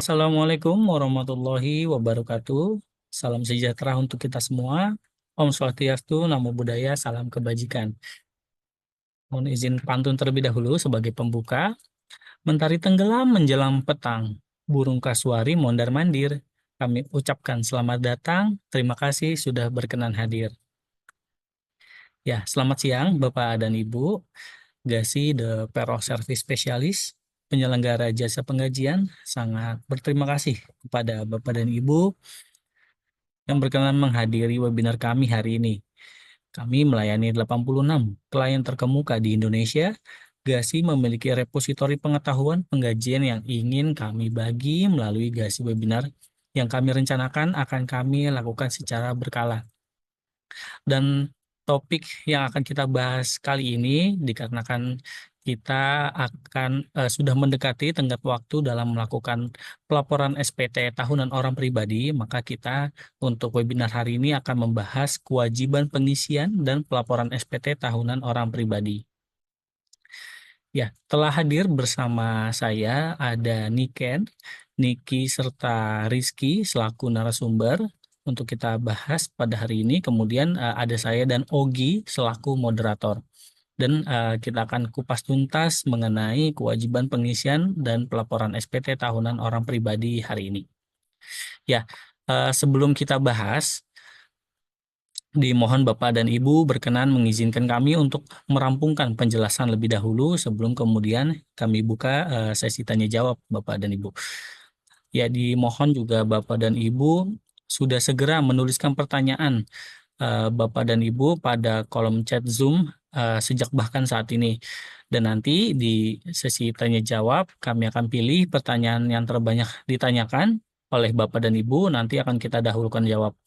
Assalamualaikum warahmatullahi wabarakatuh. Salam sejahtera untuk kita semua. Om Swastiastu, Namo Buddhaya, salam kebajikan. Mohon izin pantun terlebih dahulu sebagai pembuka. Mentari tenggelam menjelang petang, burung kasuari mondar-mandir. Kami ucapkan selamat datang, terima kasih sudah berkenan hadir. Ya, selamat siang Bapak dan Ibu. Gasi The Pero Service Specialist, penyelenggara jasa penggajian, sangat berterima kasih kepada Bapak dan Ibu yang berkenan menghadiri webinar kami hari ini. Kami melayani 86 klien terkemuka di Indonesia. Gasi memiliki repositori pengetahuan penggajian yang ingin kami bagi melalui Gasi webinar yang kami rencanakan akan kami lakukan secara berkala. Dan topik yang akan kita bahas kali ini dikarenakan kita akan sudah mendekati tenggat waktu dalam melakukan pelaporan SPT tahunan orang pribadi, maka kita untuk webinar hari ini akan membahas kewajiban pengisian dan pelaporan SPT tahunan orang pribadi. Ya, telah hadir bersama saya ada Niken, Niki, serta Rizky selaku narasumber untuk kita bahas pada hari ini. Kemudian ada saya dan Ogi selaku moderator. Dan kita akan kupas tuntas mengenai kewajiban pengisian dan pelaporan SPT tahunan orang pribadi hari ini. Ya, sebelum kita bahas, dimohon Bapak dan Ibu berkenan mengizinkan kami untuk merampungkan penjelasan lebih dahulu sebelum kemudian kami buka sesi tanya jawab Bapak dan Ibu. Ya, dimohon juga Bapak dan Ibu sudah segera menuliskan pertanyaan Bapak dan Ibu pada kolom chat Zoom sejak bahkan saat ini. Dan nanti di sesi tanya jawab kami akan pilih pertanyaan yang terbanyak ditanyakan oleh Bapak dan Ibu, nanti akan kita dahulukan jawab.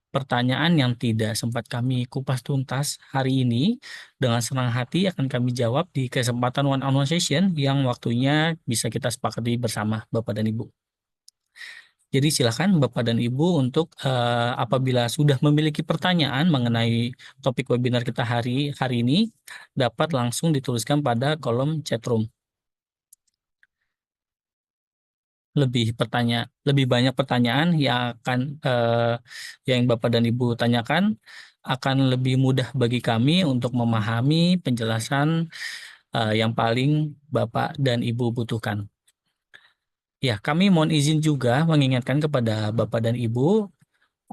Pertanyaan yang tidak sempat kami kupas tuntas hari ini dengan senang hati akan kami jawab di kesempatan one-on-one session yang waktunya bisa kita sepakati bersama Bapak dan Ibu. Jadi silakan Bapak dan Ibu untuk apabila sudah memiliki pertanyaan mengenai topik webinar kita hari ini dapat langsung dituliskan pada kolom chat room. Lebih banyak pertanyaan yang akan yang Bapak dan Ibu tanyakan akan lebih mudah bagi kami untuk memahami penjelasan yang paling Bapak dan Ibu butuhkan. Ya, kami mohon izin juga mengingatkan kepada Bapak dan Ibu,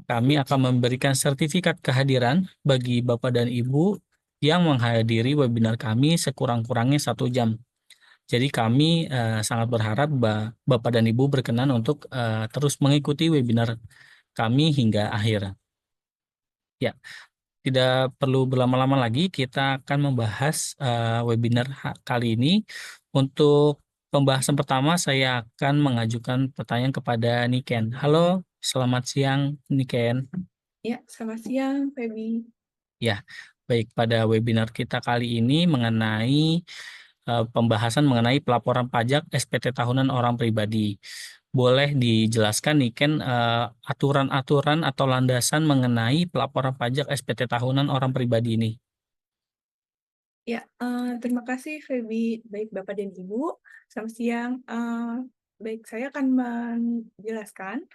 kami akan memberikan sertifikat kehadiran bagi Bapak dan Ibu yang menghadiri webinar kami sekurang-kurangnya 1 jam. Jadi kami sangat berharap Bapak dan Ibu berkenan untuk terus mengikuti webinar kami hingga akhir. Ya, tidak perlu berlama-lama lagi, kita akan membahas webinar kali ini. Untuk pembahasan pertama, saya akan mengajukan pertanyaan kepada Niken. Halo, selamat siang Niken. Ya, selamat siang, Feby. Ya, baik, pada webinar kita kali ini mengenai pembahasan mengenai pelaporan pajak SPT tahunan orang pribadi. Boleh dijelaskan nih Ken aturan-aturan atau landasan mengenai pelaporan pajak SPT tahunan orang pribadi ini? Ya, terima kasih, Feby. Baik, Bapak dan Ibu. Selamat siang. Baik, saya akan menjelaskan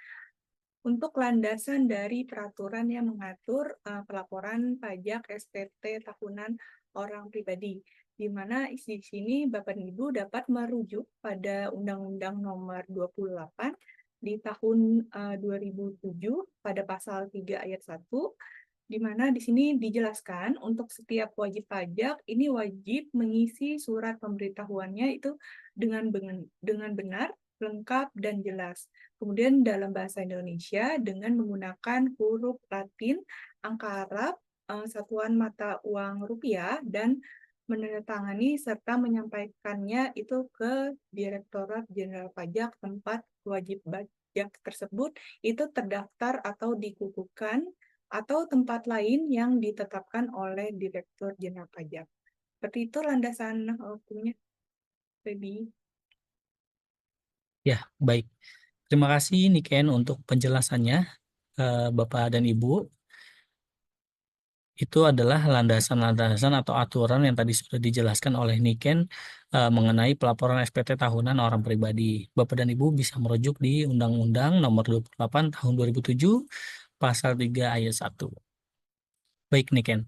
untuk landasan dari peraturan yang mengatur pelaporan pajak SPT tahunan orang pribadi, di mana di sini Bapak dan Ibu dapat merujuk pada Undang-Undang Nomor 28 di tahun 2007 pada pasal 3 ayat 1, di mana di sini dijelaskan untuk setiap wajib pajak ini wajib mengisi surat pemberitahuannya itu dengan benar, lengkap, dan jelas. Kemudian dalam bahasa Indonesia dengan menggunakan huruf Latin, angka Arab, satuan mata uang rupiah, dan menandatangani serta menyampaikannya itu ke Direktorat Jenderal Pajak tempat wajib pajak tersebut itu terdaftar atau dikukuhkan atau tempat lain yang ditetapkan oleh Direktur Jenderal Pajak. Seperti itu landasan hukumnya, Feby. Ya, baik. Terima kasih Niken untuk penjelasannya, Bapak dan Ibu. itu adalah landasan-landasan atau aturan yang tadi sudah dijelaskan oleh Niken mengenai pelaporan SPT tahunan orang pribadi. Bapak dan Ibu bisa merujuk di Undang-Undang Nomor 28 Tahun 2007 Pasal 3 Ayat 1. Baik, Niken.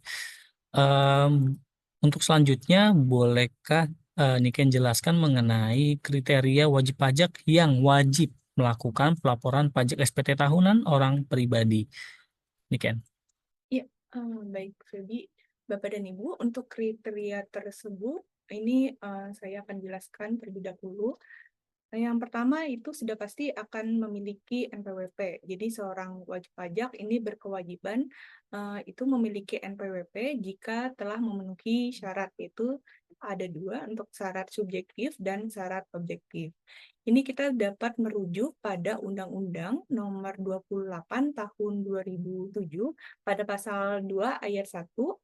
Em, untuk selanjutnya, bolehkah Niken jelaskan mengenai kriteria wajib pajak yang wajib melakukan pelaporan pajak SPT tahunan orang pribadi, Niken? Ya, baik Feby, Bapak dan Ibu, untuk kriteria tersebut ini saya akan jelaskan terlebih dahulu. Yang pertama itu sudah pasti akan memiliki NPWP. Jadi seorang wajib pajak ini berkewajiban itu memiliki NPWP jika telah memenuhi syarat, itu ada dua, untuk syarat subjektif dan syarat objektif. Ini kita dapat merujuk pada Undang-Undang Nomor 28 Tahun 2007 pada pasal 2 ayat 1.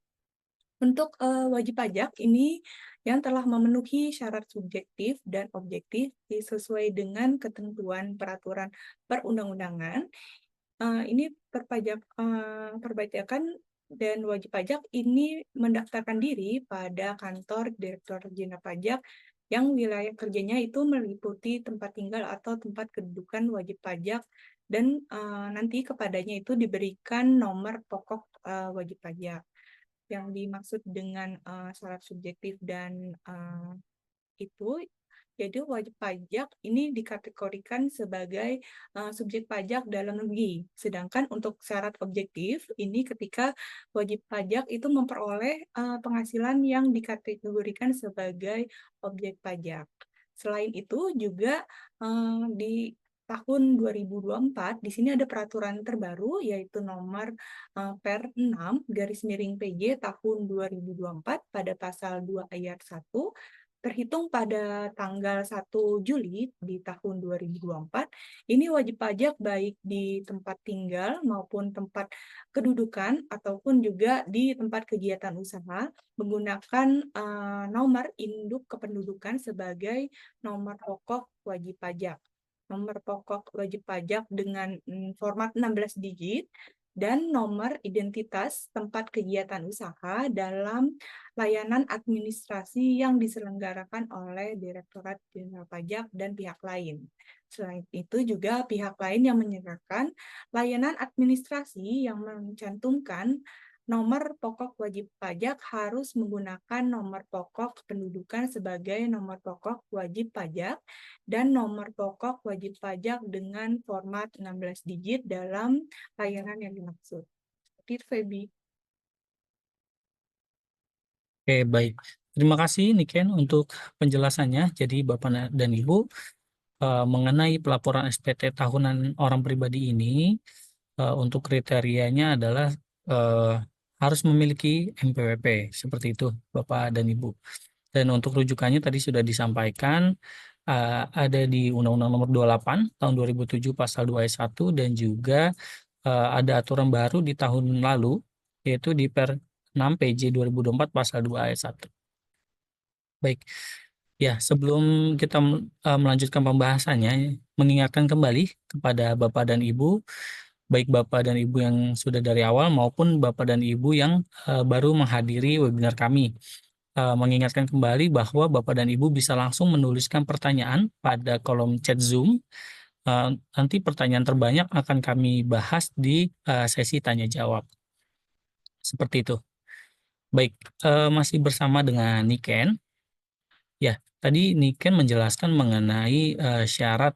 Untuk wajib pajak ini yang telah memenuhi syarat subjektif dan objektif sesuai dengan ketentuan peraturan perundang-undangan, ini perpajakan dan wajib pajak ini mendaftarkan diri pada kantor Direktur Jenderal Pajak yang wilayah kerjanya itu meliputi tempat tinggal atau tempat kedudukan wajib pajak, dan nanti kepadanya itu diberikan nomor pokok wajib pajak. Yang dimaksud dengan syarat subjektif dan itu, jadi wajib pajak ini dikategorikan sebagai subjek pajak dalam negeri. Sedangkan untuk syarat objektif ini ketika wajib pajak itu memperoleh penghasilan yang dikategorikan sebagai objek pajak. Selain itu juga di tahun 2024 di sini ada peraturan terbaru, yaitu nomor Per 6/PJ tahun 2024 pada pasal 2 ayat 1, terhitung pada tanggal 1 Juli di tahun 2024, ini wajib pajak baik di tempat tinggal maupun tempat kedudukan ataupun juga di tempat kegiatan usaha menggunakan nomor induk kependudukan sebagai nomor pokok wajib pajak. Nomor pokok wajib pajak dengan format 16 digit dan nomor identitas tempat kegiatan usaha dalam layanan administrasi yang diselenggarakan oleh Direktorat Jenderal Pajak dan pihak lain. Selain itu juga pihak lain yang menyerahkan layanan administrasi yang mencantumkan nomor pokok wajib pajak harus menggunakan nomor pokok kependudukan sebagai nomor pokok wajib pajak dan nomor pokok wajib pajak dengan format 16 digit dalam layanan yang dimaksud. Seperti itu, Feby. Oke, baik. Terima kasih, Niken, untuk penjelasannya. Jadi, Bapak dan Ibu, mengenai pelaporan SPT tahunan orang pribadi ini, untuk kriterianya adalah eh, harus memiliki NPWP, seperti itu, Bapak dan Ibu. Dan untuk rujukannya tadi sudah disampaikan, ada di Undang-Undang Nomor 28 Tahun 2007 Pasal 2 Ayat 1, dan juga ada aturan baru di tahun lalu, yaitu di Per 6 PJ 2024 Pasal 2 Ayat 1. Baik, ya sebelum kita melanjutkan pembahasannya, mengingatkan kembali kepada Bapak dan Ibu, baik Bapak dan Ibu yang sudah dari awal maupun Bapak dan Ibu yang baru menghadiri webinar kami. Mengingatkan kembali bahwa Bapak dan Ibu bisa langsung menuliskan pertanyaan pada kolom chat Zoom. Nanti pertanyaan terbanyak akan kami bahas di sesi tanya jawab. Seperti itu. Baik, masih bersama dengan Niken. Ya, tadi Niken menjelaskan mengenai syarat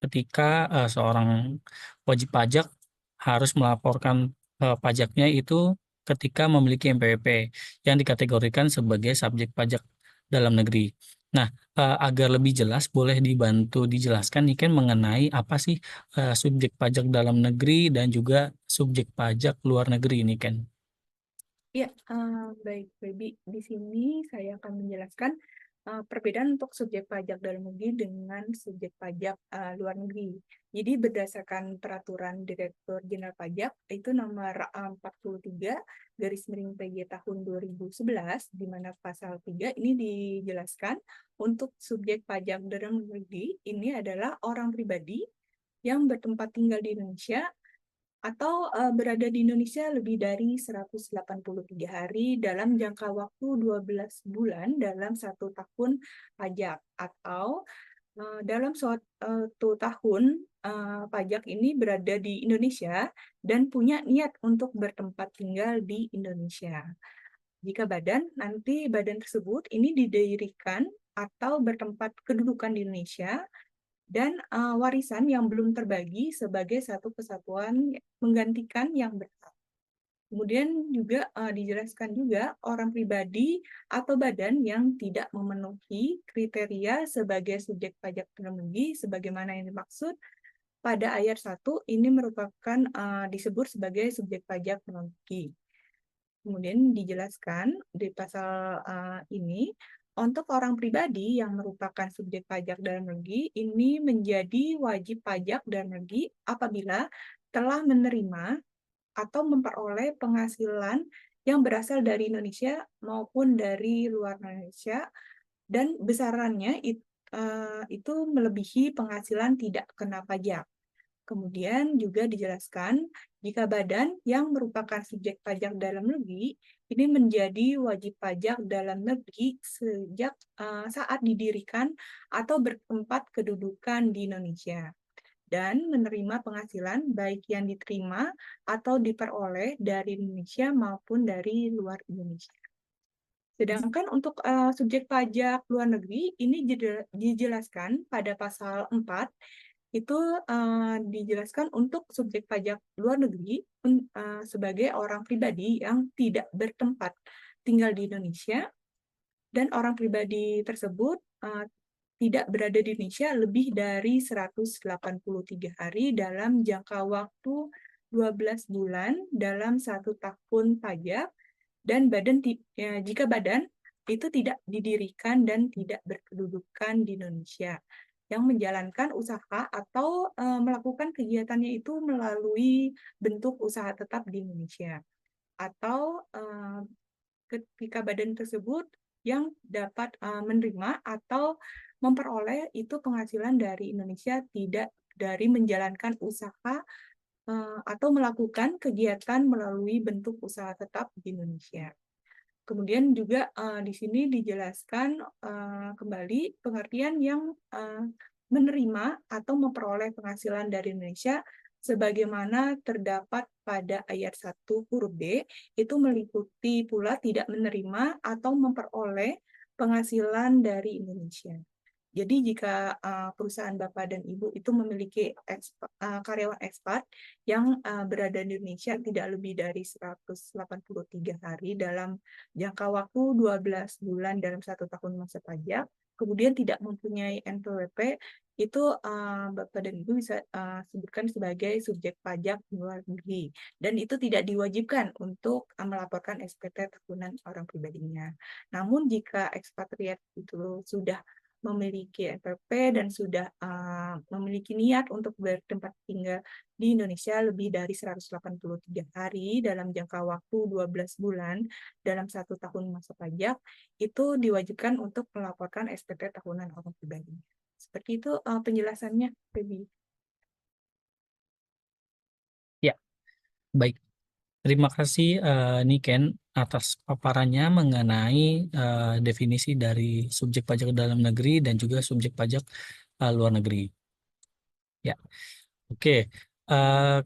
ketika seorang wajib pajak harus melaporkan pajaknya itu ketika memiliki NPWP yang dikategorikan sebagai subjek pajak dalam negeri. Nah, agar lebih jelas, boleh dibantu dijelaskan Niken mengenai apa sih subjek pajak dalam negeri dan juga subjek pajak luar negeri, Niken? Ya, baik, Baby. Di sini saya akan menjelaskan perbedaan untuk subjek pajak dalam negeri dengan subjek pajak luar negeri. Jadi berdasarkan peraturan Direktur Jenderal Pajak itu nomor 43/PJ tahun 2011, di mana pasal 3 ini dijelaskan untuk subjek pajak dalam negeri ini adalah orang pribadi yang bertempat tinggal di Indonesia atau berada di Indonesia lebih dari 183 hari dalam jangka waktu 12 bulan dalam 1 tahun pajak, atau dalam suatu tahun pajak ini berada di Indonesia dan punya niat untuk bertempat tinggal di Indonesia. Jika nanti badan tersebut ini didirikan atau bertempat kedudukan di Indonesia, dan warisan yang belum terbagi sebagai satu kesatuan menggantikan yang berhak. Kemudian juga dijelaskan juga orang pribadi atau badan yang tidak memenuhi kriteria sebagai subjek pajak dalam negeri sebagaimana yang dimaksud pada ayat 1 ini merupakan disebut sebagai subjek pajak dalam negeri. Kemudian dijelaskan di pasal ini, untuk orang pribadi yang merupakan subjek pajak dalam negeri, ini menjadi wajib pajak dalam negeri apabila telah menerima atau memperoleh penghasilan yang berasal dari Indonesia maupun dari luar Indonesia, dan besarannya itu melebihi penghasilan tidak kena pajak. Kemudian juga dijelaskan jika badan yang merupakan subjek pajak dalam negeri ini menjadi wajib pajak dalam negeri sejak saat didirikan atau bertempat kedudukan di Indonesia dan menerima penghasilan baik yang diterima atau diperoleh dari Indonesia maupun dari luar Indonesia. Sedangkan untuk subjek pajak luar negeri ini dijelaskan pada pasal 4 itu dijelaskan untuk subjek pajak luar negeri sebagai orang pribadi yang tidak bertempat tinggal di Indonesia dan orang pribadi tersebut tidak berada di Indonesia lebih dari 183 hari dalam jangka waktu 12 bulan dalam 1 tahun pajak, dan jika badan itu tidak didirikan dan tidak berkedudukan di Indonesia, yang menjalankan usaha atau melakukan kegiatannya itu melalui bentuk usaha tetap di Indonesia, atau ketika badan tersebut yang dapat menerima atau memperoleh itu penghasilan dari Indonesia tidak dari menjalankan usaha atau melakukan kegiatan melalui bentuk usaha tetap di Indonesia. Kemudian juga di sini dijelaskan kembali pengertian yang menerima atau memperoleh penghasilan dari Indonesia sebagaimana terdapat pada ayat 1 huruf B, itu meliputi pula tidak menerima atau memperoleh penghasilan dari Indonesia. Jadi jika perusahaan Bapak dan Ibu itu memiliki karyawan ekspat yang berada di Indonesia tidak lebih dari 183 hari dalam jangka waktu 12 bulan dalam 1 tahun masa pajak, kemudian tidak mempunyai NPWP, itu Bapak dan Ibu bisa sebutkan sebagai subjek pajak luar negeri. Dan itu tidak diwajibkan untuk melaporkan SPT tahunan orang pribadinya. Namun jika ekspatriat itu sudah memiliki NPWP dan sudah memiliki niat untuk bertempat tinggal di Indonesia lebih dari 183 hari dalam jangka waktu 12 bulan dalam 1 tahun masa pajak, itu diwajibkan untuk melaporkan SPT tahunan orang pribadi. Seperti itu penjelasannya, Feby. Ya, baik. Terima kasih Niken atas paparannya mengenai definisi dari subjek pajak dalam negeri dan juga subjek pajak luar negeri. Ya, oke.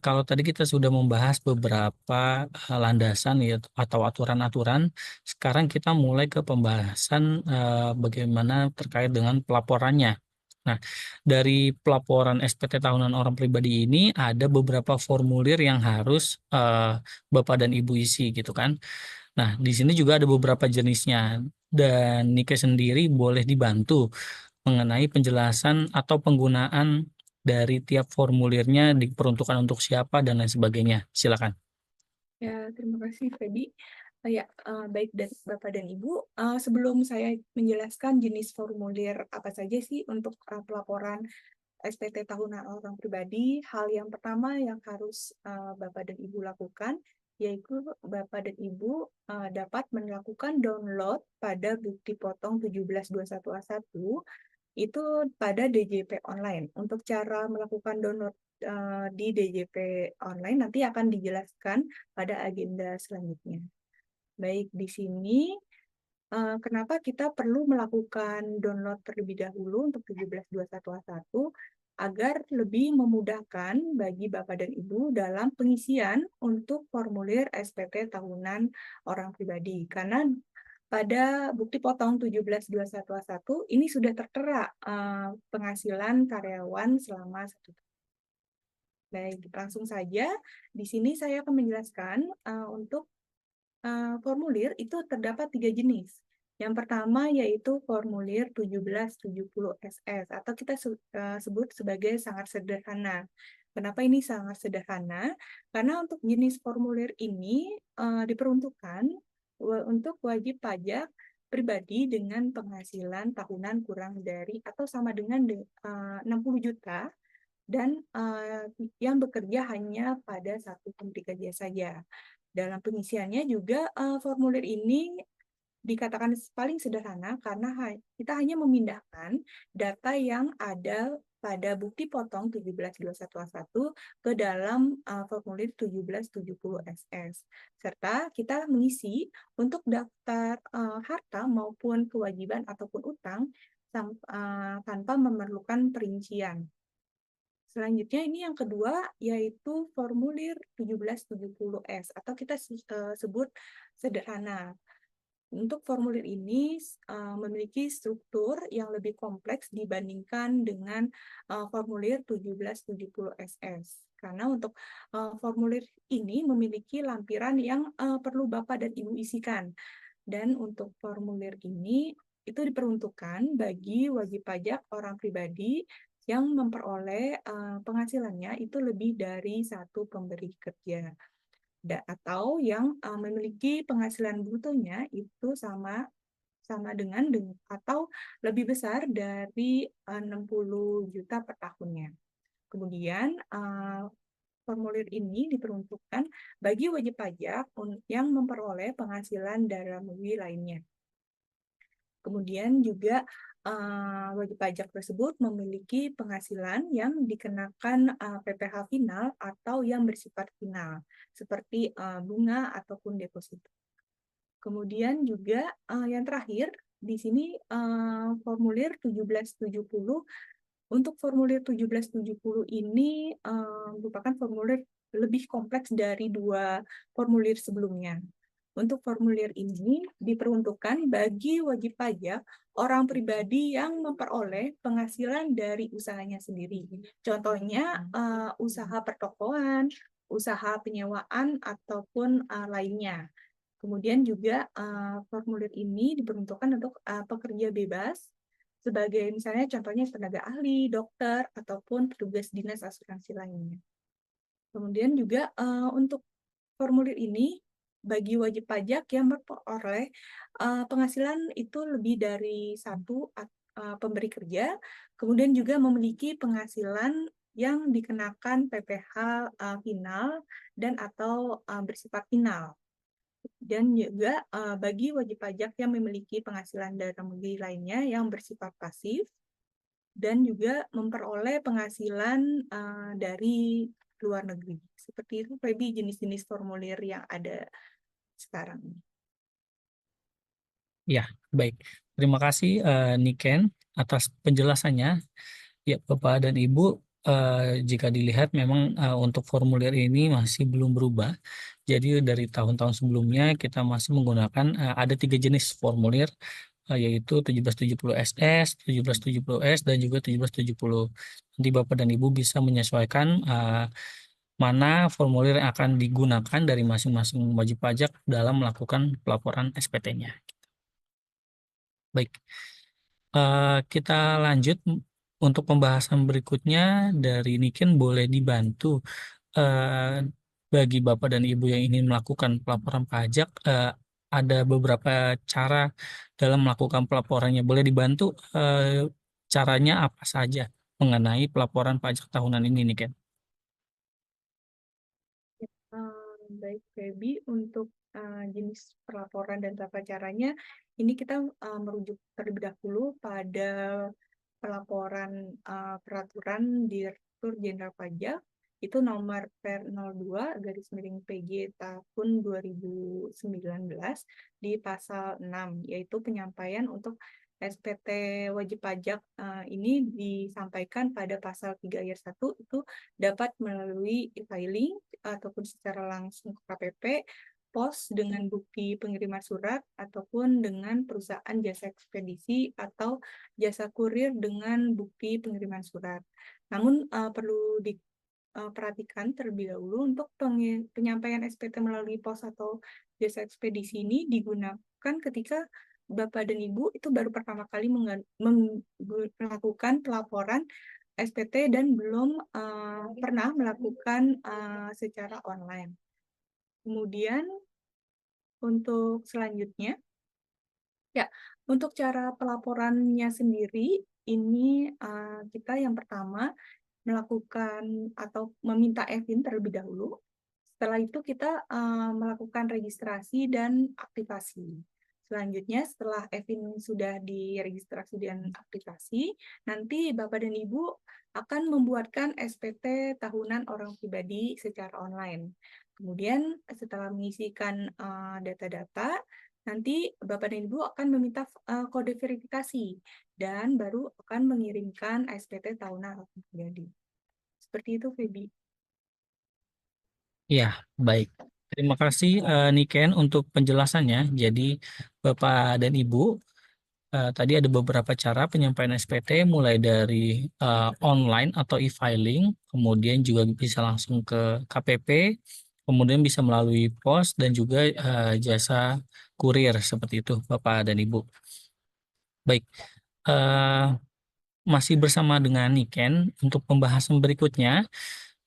Kalau tadi kita sudah membahas beberapa landasan ya atau aturan-aturan, sekarang kita mulai ke pembahasan bagaimana terkait dengan pelaporannya. Nah, dari pelaporan SPT tahunan orang pribadi ini ada beberapa formulir yang harus Bapak dan Ibu isi gitu kan. Nah, di sini juga ada beberapa jenisnya dan Nike sendiri boleh dibantu mengenai penjelasan atau penggunaan dari tiap formulirnya diperuntukkan untuk siapa dan lain sebagainya. Silakan. Ya, terima kasih, Feby. Ya, baik Bapak dan Ibu, sebelum saya menjelaskan jenis formulir apa saja sih untuk pelaporan SPT tahunan orang pribadi, hal yang pertama yang harus Bapak dan Ibu lakukan, yaitu Bapak dan Ibu dapat melakukan download pada bukti potong 1721A1 itu pada DJP online. Untuk cara melakukan download di DJP online nanti akan dijelaskan pada agenda selanjutnya. Baik, di sini kenapa kita perlu melakukan download terlebih dahulu untuk 172111 agar lebih memudahkan bagi Bapak dan Ibu dalam pengisian untuk formulir SPT tahunan orang pribadi. Karena pada bukti potong 172111 ini sudah tertera penghasilan karyawan selama 1 tahun. Baik, langsung saja. Di sini saya akan menjelaskan untuk formulir itu terdapat 3 jenis. Yang pertama yaitu formulir 1770 SS atau kita sebut sebagai sangat sederhana. Kenapa ini sangat sederhana? Karena untuk jenis formulir ini diperuntukkan untuk wajib pajak pribadi dengan penghasilan tahunan kurang dari atau sama dengan 60 juta dan yang bekerja hanya pada satu pemberi kerja saja. Dalam pengisiannya juga formulir ini dikatakan paling sederhana karena kita hanya memindahkan data yang ada pada bukti potong 172111 ke dalam formulir 1770 SS. Serta kita mengisi untuk daftar harta maupun kewajiban ataupun utang tanpa memerlukan perincian. Selanjutnya ini yang kedua yaitu formulir 1770S atau kita sebut sederhana. Untuk formulir ini memiliki struktur yang lebih kompleks dibandingkan dengan formulir 1770 SS. Karena untuk formulir ini memiliki lampiran yang perlu Bapak dan Ibu isikan. Dan untuk formulir ini itu diperuntukkan bagi wajib pajak orang pribadi yang memperoleh penghasilannya itu lebih dari satu pemberi kerja. Atau yang memiliki penghasilan brutonya itu sama dengan atau lebih besar dari 60 juta per tahunnya. Kemudian formulir ini diperuntukkan bagi wajib pajak yang memperoleh penghasilan dalam negeri lainnya. Kemudian juga wajib pajak tersebut memiliki penghasilan yang dikenakan PPh final atau yang bersifat final, seperti bunga ataupun deposito. Kemudian juga yang terakhir, di sini formulir 1770. Untuk formulir 1770 ini merupakan formulir lebih kompleks dari 2 formulir sebelumnya. Untuk formulir ini diperuntukkan bagi wajib pajak orang pribadi yang memperoleh penghasilan dari usahanya sendiri. Contohnya usaha pertokoan, usaha penyewaan, ataupun lainnya. Kemudian juga formulir ini diperuntukkan untuk pekerja bebas, sebagai misalnya contohnya tenaga ahli, dokter, ataupun petugas dinas asuransi lainnya. Kemudian juga untuk formulir ini bagi wajib pajak yang memperoleh penghasilan itu lebih dari satu pemberi kerja, kemudian juga memiliki penghasilan yang dikenakan PPh final dan atau bersifat final. Dan juga bagi wajib pajak yang memiliki penghasilan dalam negeri lainnya yang bersifat pasif dan juga memperoleh penghasilan dari luar negeri. Seperti itu, Feby, jenis-jenis formulir yang ada sekarang. Ya, baik. Terima kasih Niken atas penjelasannya. Ya, Bapak dan Ibu, jika dilihat memang untuk formulir ini masih belum berubah. Jadi dari tahun-tahun sebelumnya kita masih menggunakan ada 3 jenis formulir, yaitu 1770 SS, 1770 S, dan juga 1770. Nanti Bapak dan Ibu bisa menyesuaikan mana formulir yang akan digunakan dari masing-masing wajib pajak dalam melakukan pelaporan SPT-nya. Baik, kita lanjut untuk pembahasan berikutnya dari Niken. Boleh dibantu eh, bagi Bapak dan Ibu yang ingin melakukan pelaporan pajak, ada beberapa cara dalam melakukan pelaporannya. Boleh dibantu caranya apa saja mengenai pelaporan pajak tahunan ini, Niken? Baik, Feby, untuk jenis pelaporan dan tata caranya, ini kita merujuk terlebih dahulu pada pelaporan peraturan Inspektur Jenderal Pajak itu nomor per 02/PJ tahun 2019 di pasal 6, yaitu penyampaian untuk SPT wajib pajak ini disampaikan pada pasal 3 ayat 1 itu dapat melalui e-filing ataupun secara langsung ke KPP, pos dengan bukti pengiriman surat, ataupun dengan perusahaan jasa ekspedisi atau jasa kurir dengan bukti pengiriman surat. Namun perlu diperhatikan terlebih dahulu untuk penyampaian SPT melalui pos atau jasa ekspedisi ini digunakan ketika Bapak dan Ibu itu baru pertama kali melakukan pelaporan SPT dan belum pernah melakukan secara online. Kemudian untuk selanjutnya, ya, untuk cara pelaporannya sendiri, ini kita yang pertama melakukan atau meminta e-fin terlebih dahulu. Setelah itu kita melakukan registrasi dan aktivasi. Selanjutnya, setelah e-fin sudah diregistrasi dan aktivasi, nanti Bapak dan Ibu akan membuatkan SPT tahunan orang pribadi secara online. Kemudian, setelah mengisikan data-data, nanti Bapak dan Ibu akan meminta kode verifikasi dan baru akan mengirimkan SPT tahunan orang pribadi. Seperti itu, Feby. Ya, baik. Terima kasih Niken untuk penjelasannya. Jadi Bapak dan Ibu, tadi ada beberapa cara penyampaian SPT mulai dari online atau e-filing, kemudian juga bisa langsung ke KPP, kemudian bisa melalui pos dan juga jasa kurir seperti itu Bapak dan Ibu. Baik, eh, masih bersama dengan Niken untuk pembahasan berikutnya.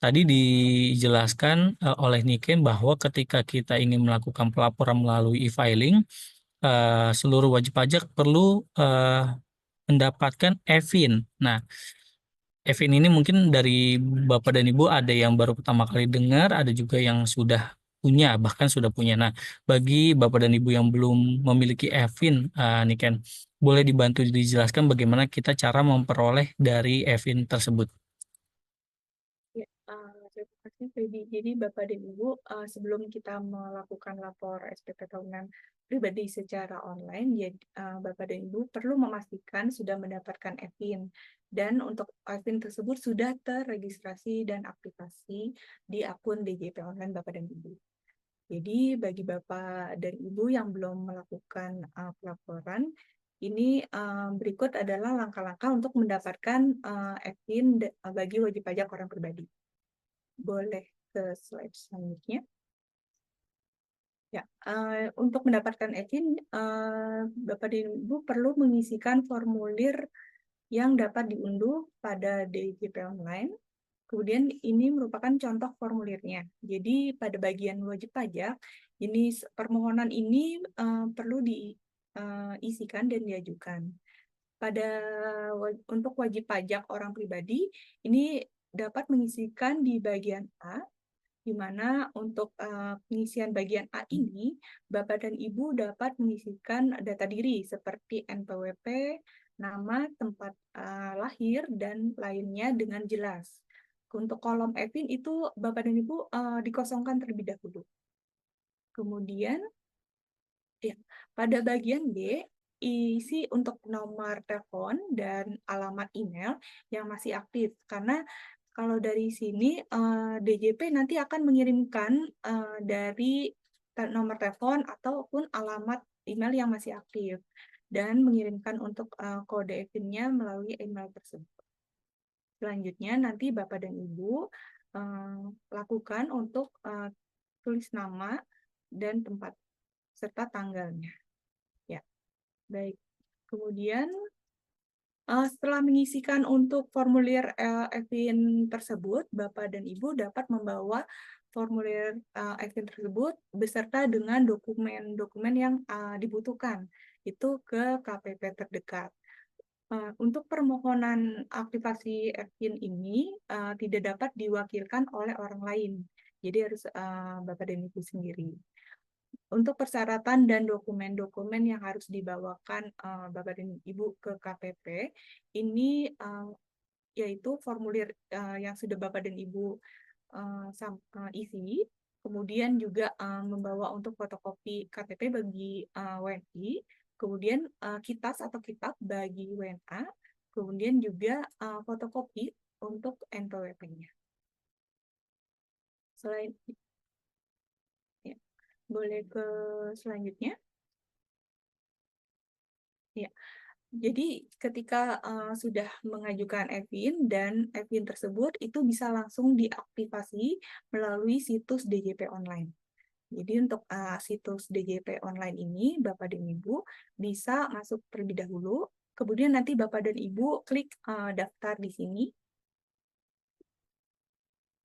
Tadi dijelaskan oleh Niken bahwa ketika kita ingin melakukan pelaporan melalui e-filing, seluruh wajib pajak perlu mendapatkan e-fin. Nah, e-fin ini mungkin dari Bapak dan Ibu ada yang baru pertama kali dengar, ada juga yang sudah punya, bahkan sudah punya. Nah, bagi Bapak dan Ibu yang belum memiliki e-fin, Niken, boleh dibantu dijelaskan bagaimana kita cara memperoleh dari e-fin tersebut. Ya, terima kasih, Feby. Jadi, Bapak dan Ibu, sebelum kita melakukan lapor SPT tahunan pribadi secara online, jadi Bapak dan Ibu perlu memastikan sudah mendapatkan e-fin. Dan untuk e-fin tersebut sudah terregistrasi dan aktivasi di akun DJP online Bapak dan Ibu. Jadi, bagi Bapak dan Ibu yang belum melakukan pelaporan, ini berikut adalah langkah-langkah untuk mendapatkan e-fin bagi wajib pajak orang pribadi. Boleh ke slide selanjutnya. Ya, untuk mendapatkan e-fin, Bapak dan Ibu perlu mengisikan formulir yang dapat diunduh pada DJP Online. Kemudian ini merupakan contoh formulirnya. Jadi pada bagian wajib pajak, ini permohonan ini perlu diisikan dan diajukan. Untuk wajib pajak orang pribadi, ini dapat mengisikan di bagian A, di mana untuk pengisian bagian A ini, Bapak dan Ibu dapat mengisikan data diri seperti NPWP, nama, tempat lahir, dan lainnya dengan jelas. Untuk kolom e-fin itu Bapak dan Ibu dikosongkan terlebih dahulu. Kemudian, ya, pada bagian B, isi untuk nomor telepon dan alamat email yang masih aktif. Karena kalau dari sini DJP nanti akan mengirimkan dari nomor telepon ataupun alamat email yang masih aktif dan mengirimkan untuk kode e-fin-nya melalui email tersebut. Selanjutnya nanti Bapak dan Ibu lakukan untuk tulis nama dan tempat serta tanggalnya. Ya, baik. Kemudian setelah mengisikan untuk formulir e-fin tersebut, Bapak dan Ibu dapat membawa formulir e-fin tersebut beserta dengan dokumen-dokumen yang dibutuhkan itu ke KPP terdekat. Untuk permohonan aktivasi e-fin ini tidak dapat diwakilkan oleh orang lain, jadi harus Bapak dan Ibu sendiri. Untuk persyaratan dan dokumen-dokumen yang harus dibawakan Bapak dan Ibu ke KPP, ini yaitu formulir yang sudah Bapak dan Ibu isi, kemudian juga membawa untuk fotokopi KTP bagi WNI, kemudian kitas atau kitab bagi WNA, kemudian juga fotokopi untuk NPWP-nya. Selain ya, boleh ke selanjutnya. Ya. Jadi ketika sudah mengajukan EVIN dan EVIN tersebut itu bisa langsung diaktifasi melalui situs DJP online. Jadi untuk situs DJP online ini Bapak dan Ibu bisa masuk terlebih dahulu, kemudian nanti Bapak dan Ibu klik daftar di sini.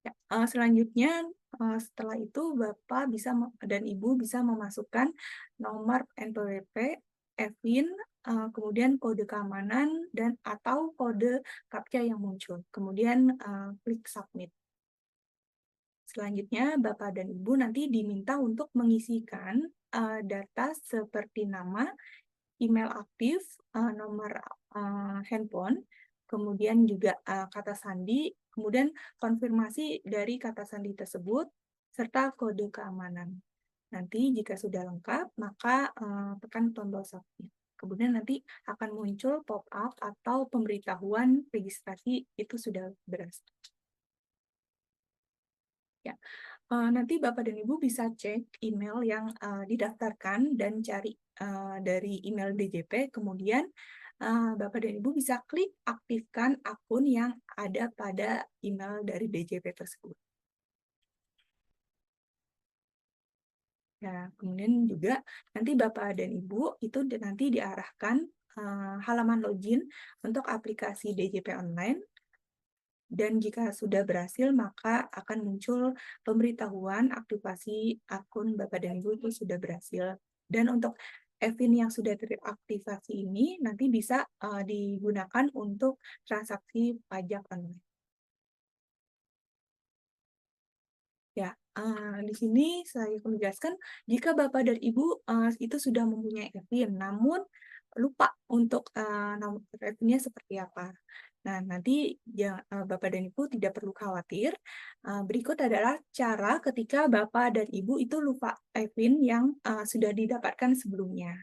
Ya, selanjutnya setelah itu Bapak bisa dan Ibu bisa memasukkan nomor NPWP, EVIN, kemudian kode keamanan dan atau kode CAPTCHA yang muncul. Kemudian klik submit. Selanjutnya Bapak dan Ibu nanti diminta untuk mengisikan data seperti nama, email aktif, nomor handphone, kemudian juga kata sandi, kemudian konfirmasi dari kata sandi tersebut, serta kode keamanan. Nanti jika sudah lengkap, maka tekan tombol submit. Kemudian nanti akan muncul pop-up atau pemberitahuan registrasi itu sudah berhasil. Ya. Nanti Bapak dan Ibu bisa cek email yang didaftarkan dan cari dari email DJP, kemudian Bapak dan Ibu bisa klik aktifkan akun yang ada pada email dari DJP tersebut. Ya, kemudian juga nanti Bapak dan Ibu itu nanti diarahkan halaman login untuk aplikasi DJP online. Dan jika sudah berhasil, maka akan muncul pemberitahuan aktivasi akun Bapak dan Ibu itu sudah berhasil. Dan untuk EVIN yang sudah teraktivasi ini nanti bisa digunakan untuk transaksi pajak online. Ya, di sini saya akan menjelaskan jika Bapak dan Ibu itu sudah mempunyai EVIN, namun lupa untuk nomor EVIN-nya seperti apa. Nah, nanti ya, Bapak dan Ibu tidak perlu khawatir. Berikut adalah cara ketika Bapak dan Ibu itu lupa EVIN yang sudah didapatkan sebelumnya.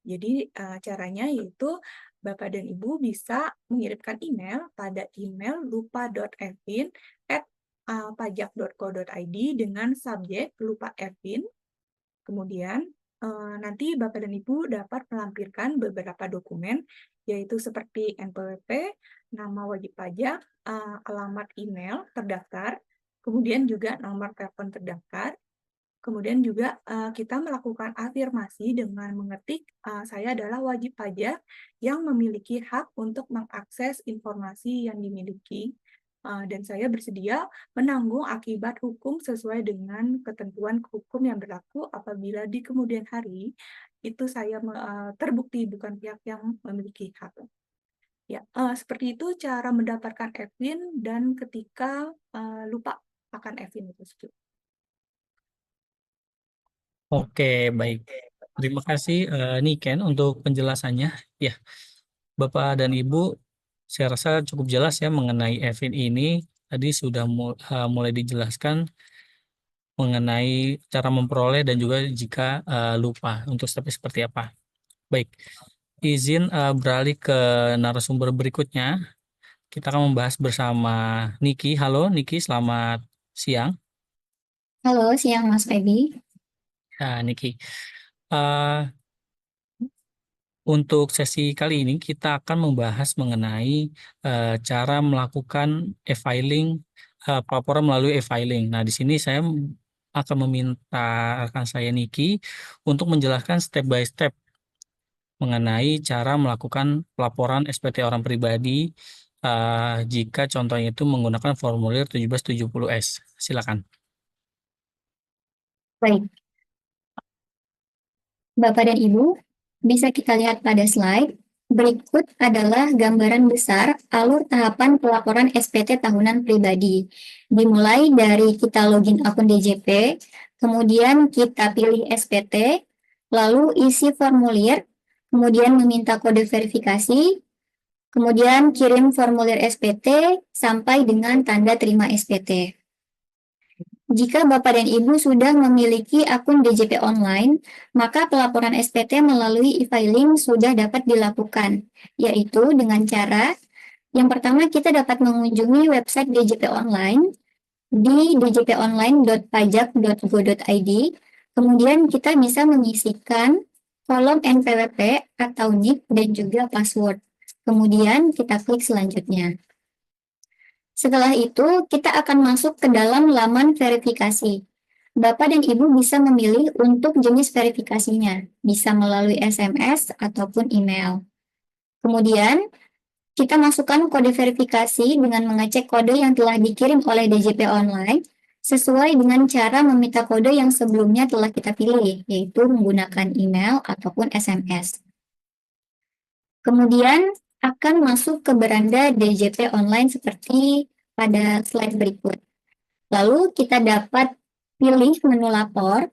Jadi caranya yaitu Bapak dan Ibu bisa mengirimkan email pada email lupa.evin@pajak.co.id dengan subjek lupa EVIN. Kemudian nanti Bapak dan Ibu dapat melampirkan beberapa dokumen, yaitu seperti NPWP, nama wajib pajak, alamat email terdaftar, kemudian juga nomor telepon terdaftar. Kemudian juga kita melakukan afirmasi dengan mengetik, saya adalah wajib pajak yang memiliki hak untuk mengakses informasi yang dimiliki, dan saya bersedia menanggung akibat hukum sesuai dengan ketentuan hukum yang berlaku apabila di kemudian hari itu saya terbukti bukan pihak yang memiliki hak. Ya, seperti itu cara mendapatkan EVIN dan ketika lupa akan EVIN tersebut. Oke, baik. Terima kasih Niken untuk penjelasannya. Ya, Bapak dan Ibu, saya rasa cukup jelas ya mengenai EVIN ini. Tadi sudah mulai dijelaskan mengenai cara memperoleh dan juga jika lupa untuk stepnya seperti apa. Baik, izin beralih ke narasumber berikutnya. Kita akan membahas bersama Niki. Halo Niki, selamat siang. Halo, siang Mas Feby. Nah, Niki, eh, untuk sesi kali ini kita akan membahas mengenai cara melakukan e-filing, pelaporan melalui e-filing. Nah, di sini saya akan meminta rekan saya Niki untuk menjelaskan step by step mengenai cara melakukan pelaporan SPT orang pribadi jika contohnya itu menggunakan formulir 1770S. Silakan. Baik, Bapak dan Ibu, bisa kita lihat pada slide. Berikut adalah gambaran besar alur tahapan pelaporan SPT tahunan pribadi. Dimulai dari kita login akun DJP, kemudian kita pilih SPT, lalu isi formulir, kemudian meminta kode verifikasi, Kemudian kirim formulir SPT sampai dengan tanda terima SPT. Jika Bapak dan Ibu sudah memiliki akun DJP online, maka pelaporan SPT melalui e-filing sudah dapat dilakukan, yaitu dengan cara yang pertama kita dapat mengunjungi website DJP online di djponline.pajak.go.id. Kemudian kita bisa mengisikan kolom NPWP atau NIK dan juga password. Kemudian kita klik selanjutnya. Setelah itu, kita akan masuk ke dalam laman verifikasi. Bapak dan Ibu bisa memilih untuk jenis verifikasinya, bisa melalui SMS ataupun email. Kemudian, kita masukkan kode verifikasi dengan mengecek kode yang telah dikirim oleh DJP Online sesuai dengan cara meminta kode yang sebelumnya telah kita pilih, yaitu menggunakan email ataupun SMS. Kemudian akan masuk ke beranda DJP Online seperti pada slide berikut. Lalu kita dapat pilih menu lapor.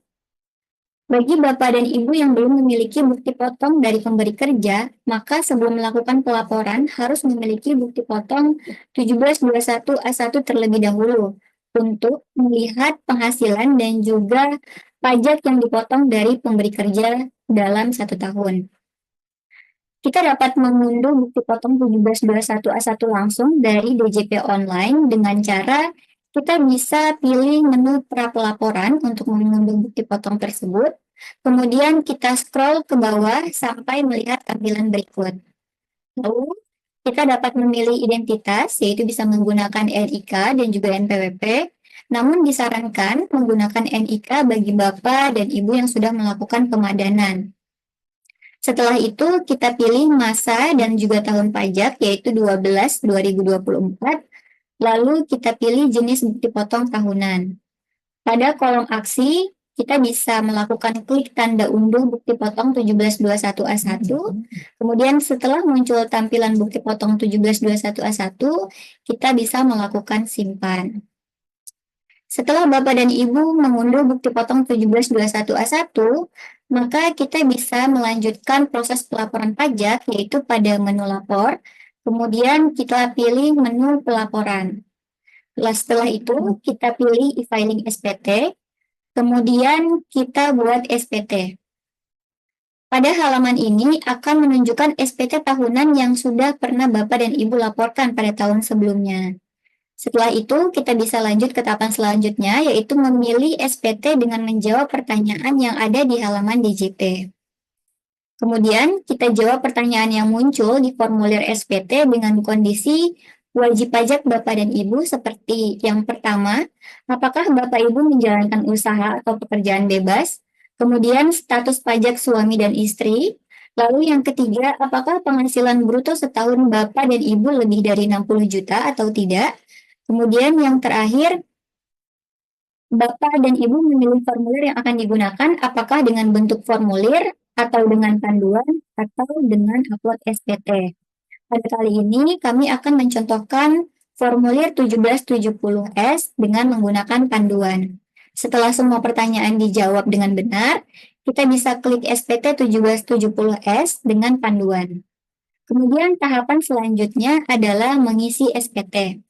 Bagi Bapak dan Ibu yang belum memiliki bukti potong dari pemberi kerja, maka sebelum melakukan pelaporan harus memiliki bukti potong 1721A1 terlebih dahulu untuk melihat penghasilan dan juga pajak yang dipotong dari pemberi kerja dalam 1 tahun. Kita dapat mengunduh bukti potong 1721A1 langsung dari DJP Online dengan cara kita bisa pilih menu pra-pelaporan untuk mengunduh bukti potong tersebut. Kemudian kita scroll ke bawah sampai melihat tampilan berikut. Lalu kita dapat memilih identitas, yaitu bisa menggunakan NIK dan juga NPWP. Namun disarankan menggunakan NIK bagi Bapak dan Ibu yang sudah melakukan pemadanan. Setelah itu kita pilih masa dan juga tahun pajak, yaitu 12/2024. Lalu kita pilih jenis bukti potong tahunan. Pada kolom aksi, kita bisa melakukan klik tanda unduh bukti potong 1721A1. Kemudian setelah muncul tampilan bukti potong 1721A1, kita bisa melakukan simpan. Setelah Bapak dan Ibu mengunduh bukti potong 1721A1, maka kita bisa melanjutkan proses pelaporan pajak, yaitu pada menu lapor. Kemudian kita pilih menu pelaporan. Setelah itu kita pilih e-filing SPT, kemudian kita buat SPT. Pada halaman ini akan menunjukkan SPT tahunan yang sudah pernah Bapak dan Ibu laporkan pada tahun sebelumnya. Setelah itu kita bisa lanjut ke tahapan selanjutnya, yaitu memilih SPT dengan menjawab pertanyaan yang ada di halaman DJP. Kemudian, kita jawab pertanyaan yang muncul di formulir SPT dengan kondisi wajib pajak Bapak dan Ibu seperti yang pertama, apakah Bapak Ibu menjalankan usaha atau pekerjaan bebas? Kemudian, status pajak suami dan istri. Lalu yang ketiga, apakah penghasilan bruto setahun Bapak dan Ibu lebih dari 60 juta atau tidak? Kemudian yang terakhir, Bapak dan Ibu memilih formulir yang akan digunakan, apakah dengan bentuk formulir, atau dengan panduan, atau dengan upload SPT. Pada kali ini, kami akan mencontohkan formulir 1770S dengan menggunakan panduan. Setelah semua pertanyaan dijawab dengan benar, kita bisa klik SPT 1770S dengan panduan. Kemudian tahapan selanjutnya adalah mengisi SPT.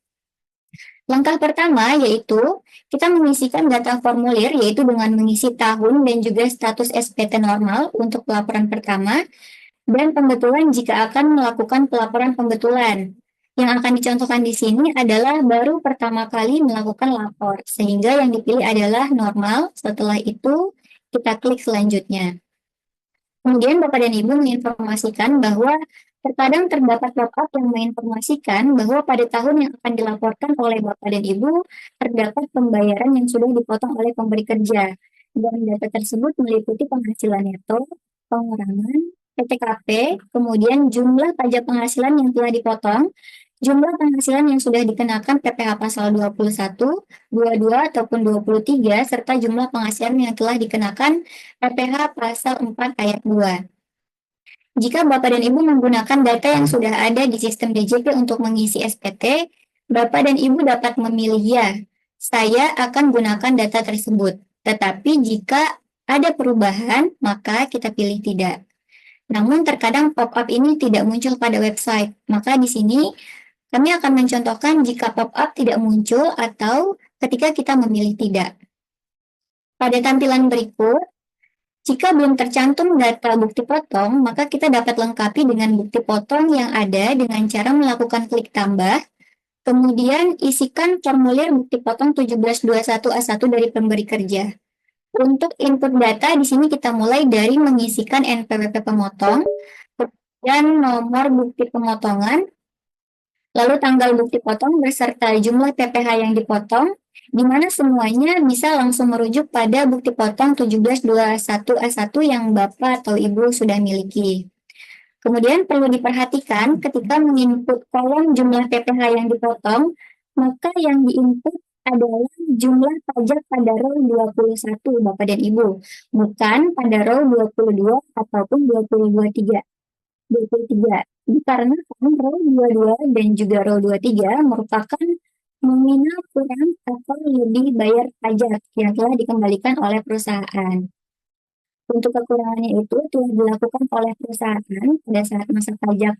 Langkah pertama yaitu kita mengisikan data formulir, yaitu dengan mengisi tahun dan juga status SPT normal untuk pelaporan pertama, dan pembetulan jika akan melakukan pelaporan pembetulan. Yang akan dicontohkan di sini adalah baru pertama kali melakukan lapor, sehingga yang dipilih adalah normal. Setelah itu kita klik selanjutnya. Kemudian Bapak dan Ibu menginformasikan bahwa terkadang terdapat pop-up yang menginformasikan bahwa pada tahun yang akan dilaporkan oleh Bapak dan Ibu terdapat pembayaran yang sudah dipotong oleh pemberi kerja. Dan data tersebut meliputi penghasilan neto, pengurangan, PTKP, kemudian jumlah pajak penghasilan yang telah dipotong, jumlah penghasilan yang sudah dikenakan PPh pasal 21, 22, ataupun 23, serta jumlah penghasilan yang telah dikenakan PPh pasal 4 ayat 2. Jika Bapak dan Ibu menggunakan data yang sudah ada di sistem DJP untuk mengisi SPT, Bapak dan Ibu dapat memilih ya, saya akan gunakan data tersebut. Tetapi jika ada perubahan, maka kita pilih tidak. Namun terkadang pop-up ini tidak muncul pada website. Maka di sini kami akan mencontohkan jika pop-up tidak muncul atau ketika kita memilih tidak. Pada tampilan berikut, jika belum tercantum data bukti potong, maka kita dapat lengkapi dengan bukti potong yang ada dengan cara melakukan klik tambah, kemudian isikan formulir bukti potong 1721A1 dari pemberi kerja. Untuk input data, di sini kita mulai dari mengisikan NPWP pemotong, kemudian nomor bukti pemotongan, lalu tanggal bukti potong beserta jumlah PPh yang dipotong, di mana semuanya bisa langsung merujuk pada bukti potong 1721A1 yang Bapak atau Ibu sudah miliki. Kemudian perlu diperhatikan ketika menginput kolom jumlah PPh yang dipotong, maka yang diinput adalah jumlah pajak pada row 21 Bapak dan Ibu, bukan pada row 22 ataupun 23. Karena row 22 dan juga row 23 merupakan nominal kurang atau lebih bayar pajak yang telah dikembalikan oleh perusahaan. Untuk kekurangannya itu telah dilakukan oleh perusahaan pada saat masa pajak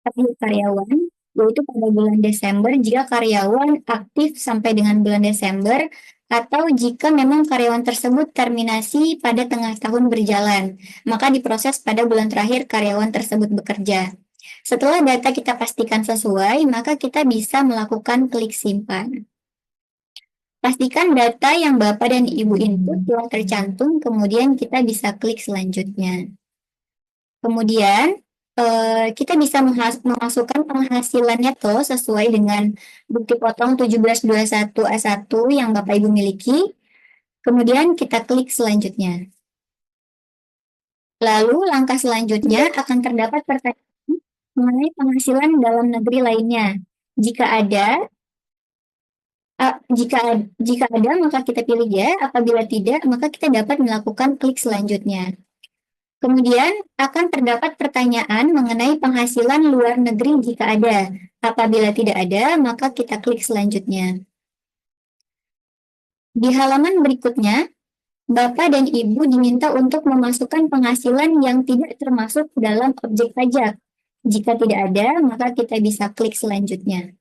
akhir karyawan, yaitu pada bulan Desember jika karyawan aktif sampai dengan bulan Desember, atau jika memang karyawan tersebut terminasi pada tengah tahun berjalan, maka diproses pada bulan terakhir karyawan tersebut bekerja. Setelah data kita pastikan sesuai, maka kita bisa melakukan klik simpan. Pastikan data yang Bapak dan Ibu input telah tercantum, kemudian kita bisa klik selanjutnya. Kemudian, kita bisa memasukkan penghasilan neto sesuai dengan bukti potong 1721A1 yang Bapak Ibu miliki. Kemudian kita klik selanjutnya. Lalu langkah selanjutnya akan terdapat pertanyaan mengenai penghasilan dalam negeri lainnya. Jika ada, maka kita pilih ya, apabila tidak, maka kita dapat melakukan klik selanjutnya. Kemudian akan terdapat pertanyaan mengenai penghasilan luar negeri jika ada. Apabila tidak ada, maka kita klik selanjutnya. Di halaman berikutnya, Bapak dan Ibu diminta untuk memasukkan penghasilan yang tidak termasuk dalam objek pajak. Jika tidak ada, maka kita bisa klik selanjutnya.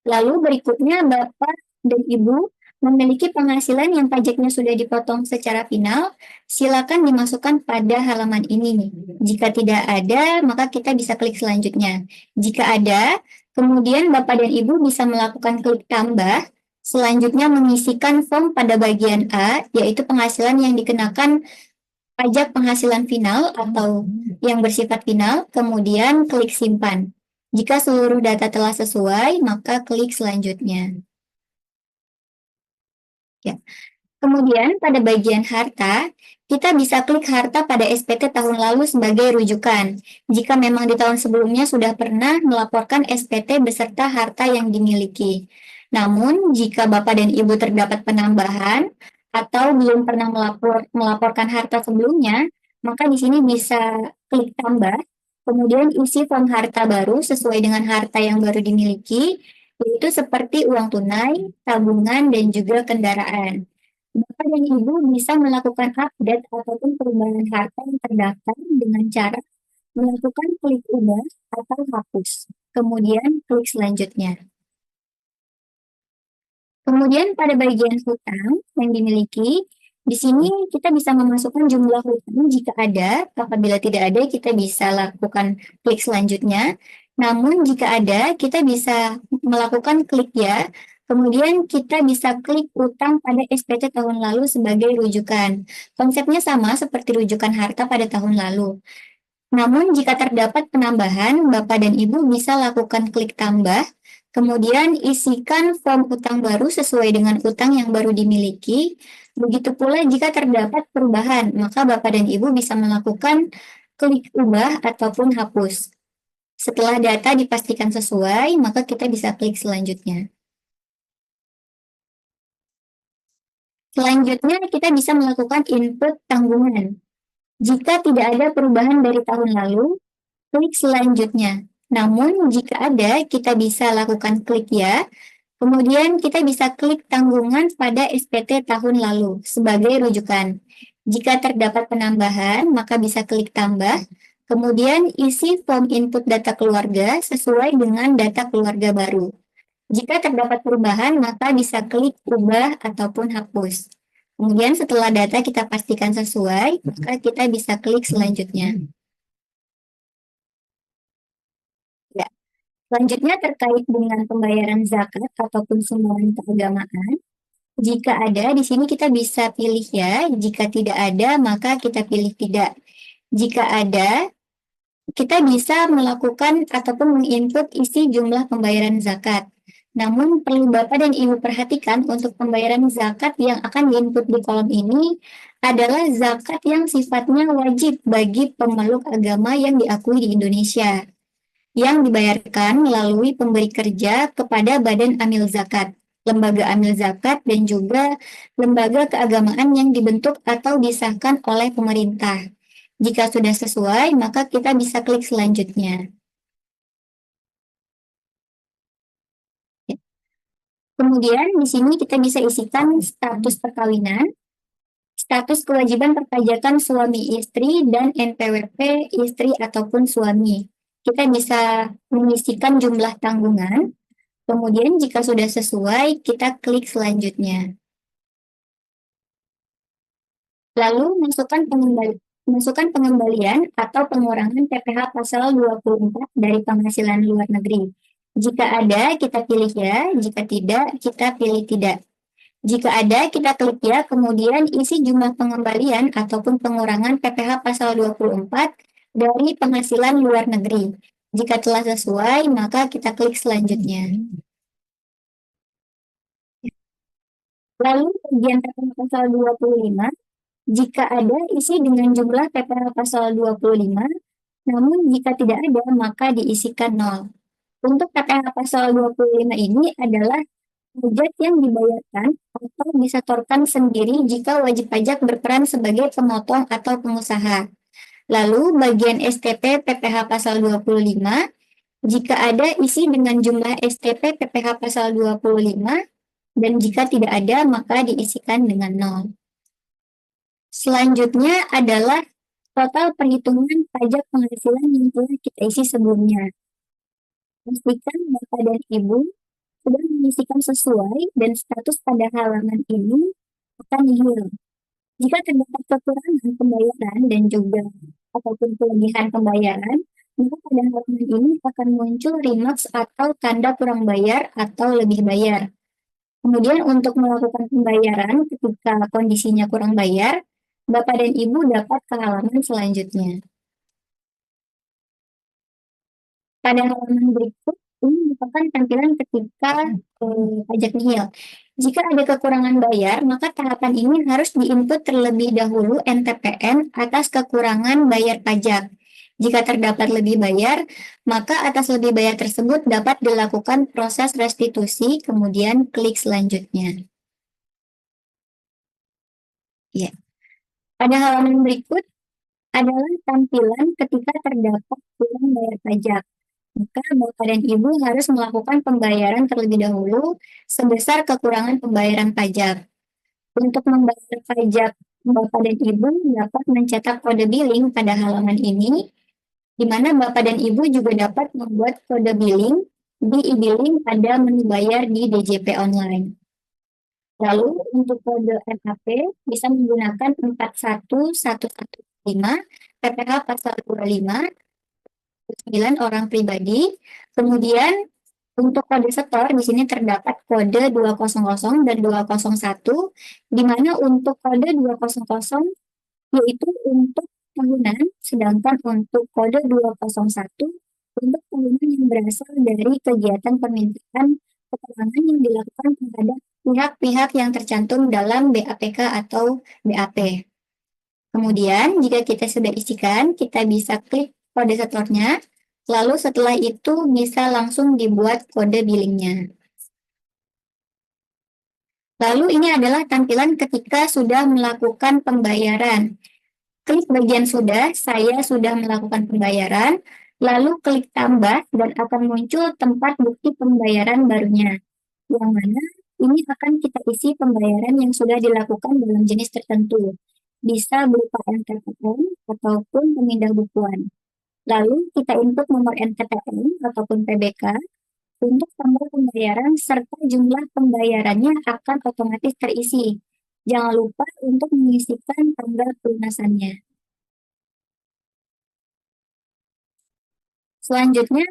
Lalu berikutnya Bapak dan Ibu memiliki penghasilan yang pajaknya sudah dipotong secara final, silakan dimasukkan pada halaman ini. Jika tidak ada, maka kita bisa klik selanjutnya. Jika ada, kemudian Bapak dan Ibu bisa melakukan klik tambah, selanjutnya mengisikan form pada bagian A, yaitu penghasilan yang dikenakan pajak penghasilan final atau yang bersifat final, kemudian klik simpan. Jika seluruh data telah sesuai, maka klik selanjutnya. Ya. Kemudian pada bagian harta, kita bisa klik harta pada SPT tahun lalu sebagai rujukan. Jika memang di tahun sebelumnya sudah pernah melaporkan SPT beserta harta yang dimiliki. Namun, jika Bapak dan Ibu terdapat penambahan atau belum pernah melaporkan harta sebelumnya, maka di sini bisa klik tambah. Kemudian isi form harta baru sesuai dengan harta yang baru dimiliki, yaitu seperti uang tunai, tabungan, dan juga kendaraan. Bapak dan Ibu bisa melakukan update ataupun perubahan harta yang terdaftar dengan cara melakukan klik ubah atau hapus. Kemudian klik selanjutnya. Kemudian pada bagian hutang yang dimiliki, di sini kita bisa memasukkan jumlah hutang jika ada. Apabila tidak ada, kita bisa lakukan klik selanjutnya. Namun jika ada, kita bisa melakukan klik ya. Kemudian kita bisa klik utang pada SPT tahun lalu sebagai rujukan. Konsepnya sama seperti rujukan harta pada tahun lalu. Namun jika terdapat penambahan, Bapak dan Ibu bisa lakukan klik tambah. Kemudian isikan form utang baru sesuai dengan utang yang baru dimiliki. Begitu pula jika terdapat perubahan, maka Bapak dan Ibu bisa melakukan klik ubah ataupun hapus. Setelah data dipastikan sesuai, maka kita bisa klik selanjutnya. Selanjutnya, kita bisa melakukan input tanggungan. Jika tidak ada perubahan dari tahun lalu, klik selanjutnya. Namun, jika ada, kita bisa lakukan klik ya. Kemudian, kita bisa klik tanggungan pada SPT tahun lalu sebagai rujukan. Jika terdapat penambahan, maka bisa klik tambah. Kemudian isi form input data keluarga sesuai dengan data keluarga baru. Jika terdapat perubahan, maka bisa klik ubah ataupun hapus. Kemudian setelah data kita pastikan sesuai, maka kita bisa klik selanjutnya. Ya. Selanjutnya terkait dengan pembayaran zakat ataupun sumbangan keagamaan. Jika ada, di sini kita bisa pilih ya. Jika tidak ada, maka kita pilih tidak. Jika ada, kita bisa melakukan ataupun menginput isi jumlah pembayaran zakat. Namun perlu Bapak dan Ibu perhatikan untuk pembayaran zakat yang akan diinput di kolom ini adalah zakat yang sifatnya wajib bagi pemeluk agama yang diakui di Indonesia, yang dibayarkan melalui pemberi kerja kepada Badan Amil Zakat, lembaga amil zakat, dan juga lembaga keagamaan yang dibentuk atau disahkan oleh pemerintah. Jika sudah sesuai, maka kita bisa klik selanjutnya. Kemudian di sini kita bisa isikan status perkawinan, status kewajiban perpajakan suami istri, dan NPWP istri ataupun suami. Kita bisa mengisikan jumlah tanggungan. Kemudian jika sudah sesuai, kita klik selanjutnya. Lalu masukkan pengembalian atau pengurangan PPh pasal 24 dari penghasilan luar negeri. Jika ada, kita pilih ya. Jika tidak, kita pilih tidak. Jika ada, kita klik ya. Kemudian isi jumlah pengembalian ataupun pengurangan PPh pasal 24 dari penghasilan luar negeri. Jika telah sesuai, maka kita klik selanjutnya. Lalu bagian PPh pasal 25, jika ada, isi dengan jumlah PPh pasal 25, namun jika tidak ada, maka diisikan 0. Untuk PPh pasal 25 ini adalah pajak yang dibayarkan atau disetorkan sendiri jika wajib pajak berperan sebagai pemotong atau pengusaha. Lalu bagian STP PPh pasal 25, jika ada, isi dengan jumlah STP PPh pasal 25, dan jika tidak ada, maka diisikan dengan 0. Selanjutnya adalah total perhitungan pajak penghasilan yang telah kita isi sebelumnya. Pastikan Bapak dan Ibu sudah mengisikan sesuai dan status pada halaman ini akan nihil. Jika terdapat kekurangan pembayaran dan juga ataupun kelebihan pembayaran, maka pada halaman ini akan muncul remarks atau tanda kurang bayar atau lebih bayar. Kemudian untuk melakukan pembayaran ketika kondisinya kurang bayar, Bapak dan Ibu dapat ke halaman selanjutnya. Pada halaman berikut, ini merupakan tampilan ketika pajak nihil. Jika ada kekurangan bayar, maka tahapan ini harus diinput terlebih dahulu NTPN atas kekurangan bayar pajak. Jika terdapat lebih bayar, maka atas lebih bayar tersebut dapat dilakukan proses restitusi, kemudian klik selanjutnya. Ya. Pada halaman berikut adalah tampilan ketika terdapat kurang bayar pajak. Maka Bapak dan Ibu harus melakukan pembayaran terlebih dahulu sebesar kekurangan pembayaran pajak. Untuk membayar pajak, Bapak dan Ibu dapat mencetak kode billing pada halaman ini, di mana Bapak dan Ibu juga dapat membuat kode billing di e-billing pada menu bayar di DJP online. Lalu untuk kode MAP bisa menggunakan 41115 PPh pasal 25, 9 orang pribadi. Kemudian untuk kode setor di sini terdapat kode 200 dan 201, di mana untuk kode 200 yaitu untuk tahunan, sedangkan untuk kode 201 untuk tahunan yang berasal dari kegiatan permintaan keterangan yang dilakukan terhadap pihak-pihak yang tercantum dalam BAPK atau BAP. Kemudian jika kita sudah isikan, kita bisa klik kode setornya. Lalu setelah itu bisa langsung dibuat kode billingnya. Lalu ini adalah tampilan ketika sudah melakukan pembayaran. Klik bagian sudah, saya sudah melakukan pembayaran, lalu klik tambah dan akan muncul tempat bukti pembayaran barunya. Yang mana ini akan kita isi pembayaran yang sudah dilakukan dalam jenis tertentu. bisa berupa NKTM ataupun pemindah bukuan. Lalu kita input nomor NKTM ataupun PBK untuk tanggal pembayaran serta jumlah pembayarannya akan otomatis terisi. Jangan lupa untuk mengisikan tanggal pelunasannya. Selanjutnya,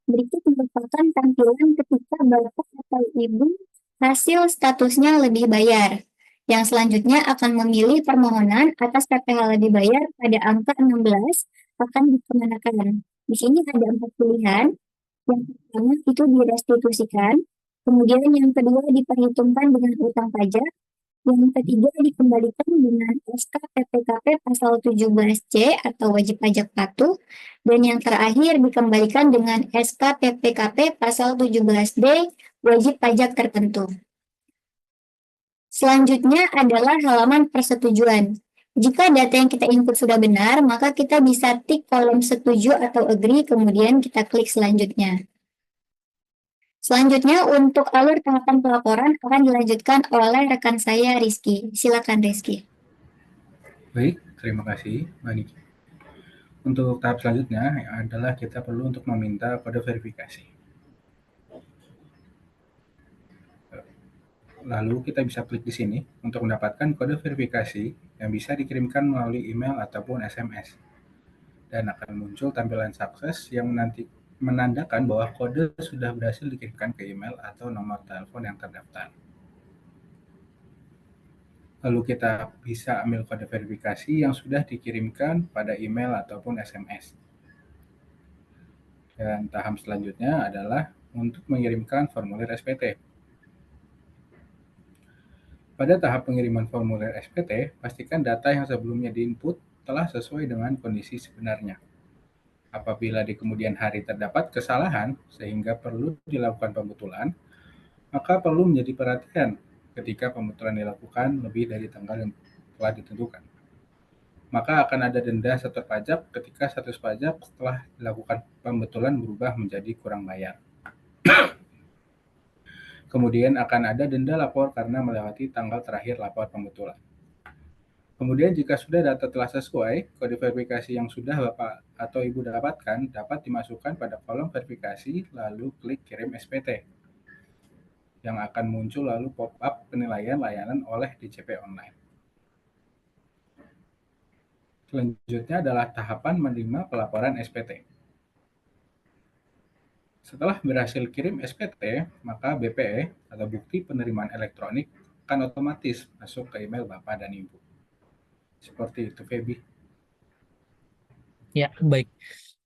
berikut merupakan tampilan ketika Bapak atau Ibu hasil statusnya lebih bayar. Yang selanjutnya akan memilih permohonan atas PPh lebih bayar pada angka 16 akan dikemanakan. Di sini ada 4 pilihan. Yang pertama itu direstitusikan, kemudian yang kedua diperhitungkan dengan utang pajak, yang ketiga dikembalikan dengan SK PPKP pasal 17C atau wajib pajak patuh, dan yang terakhir dikembalikan dengan SK PPKP pasal 17D wajib pajak tertentu. Selanjutnya adalah halaman persetujuan. Jika data yang kita input sudah benar, maka kita bisa tik kolom setuju atau agree, kemudian kita klik selanjutnya. Selanjutnya, untuk alur tahapan pelaporan akan dilanjutkan oleh rekan saya, Rizky. Silakan, Rizky. Baik, terima kasih, Mbak Niki. Untuk tahap selanjutnya adalah kita perlu untuk meminta kode verifikasi. Lalu kita bisa klik di sini untuk mendapatkan kode verifikasi yang bisa dikirimkan melalui email ataupun SMS. Dan akan muncul tampilan sukses yang menandakan bahwa kode sudah berhasil dikirimkan ke email atau nomor telepon yang terdaftar. Lalu kita bisa ambil kode verifikasi yang sudah dikirimkan pada email ataupun SMS. Dan tahap selanjutnya adalah untuk mengirimkan formulir SPT. Pada tahap pengiriman formulir SPT, pastikan data yang sebelumnya diinput telah sesuai dengan kondisi sebenarnya. Apabila di kemudian hari terdapat kesalahan sehingga perlu dilakukan pembetulan, maka perlu menjadi perhatian ketika pembetulan dilakukan lebih dari tanggal yang telah ditentukan. Maka akan ada denda setor pajak ketika status pajak setelah dilakukan pembetulan berubah menjadi kurang bayar. Kemudian akan ada denda lapor karena melewati tanggal terakhir lapor pembetulan. Kemudian jika sudah data telah sesuai, kode verifikasi yang sudah Bapak atau Ibu dapatkan dapat dimasukkan pada kolom verifikasi lalu klik kirim SPT. Yang akan muncul lalu pop-up penilaian layanan oleh DJP Online. Selanjutnya adalah tahapan menerima pelaporan SPT. Setelah berhasil kirim SPT, maka BPE atau bukti penerimaan elektronik akan otomatis masuk ke email Bapak dan Ibu. Seperti itu, Feby. Ya, baik.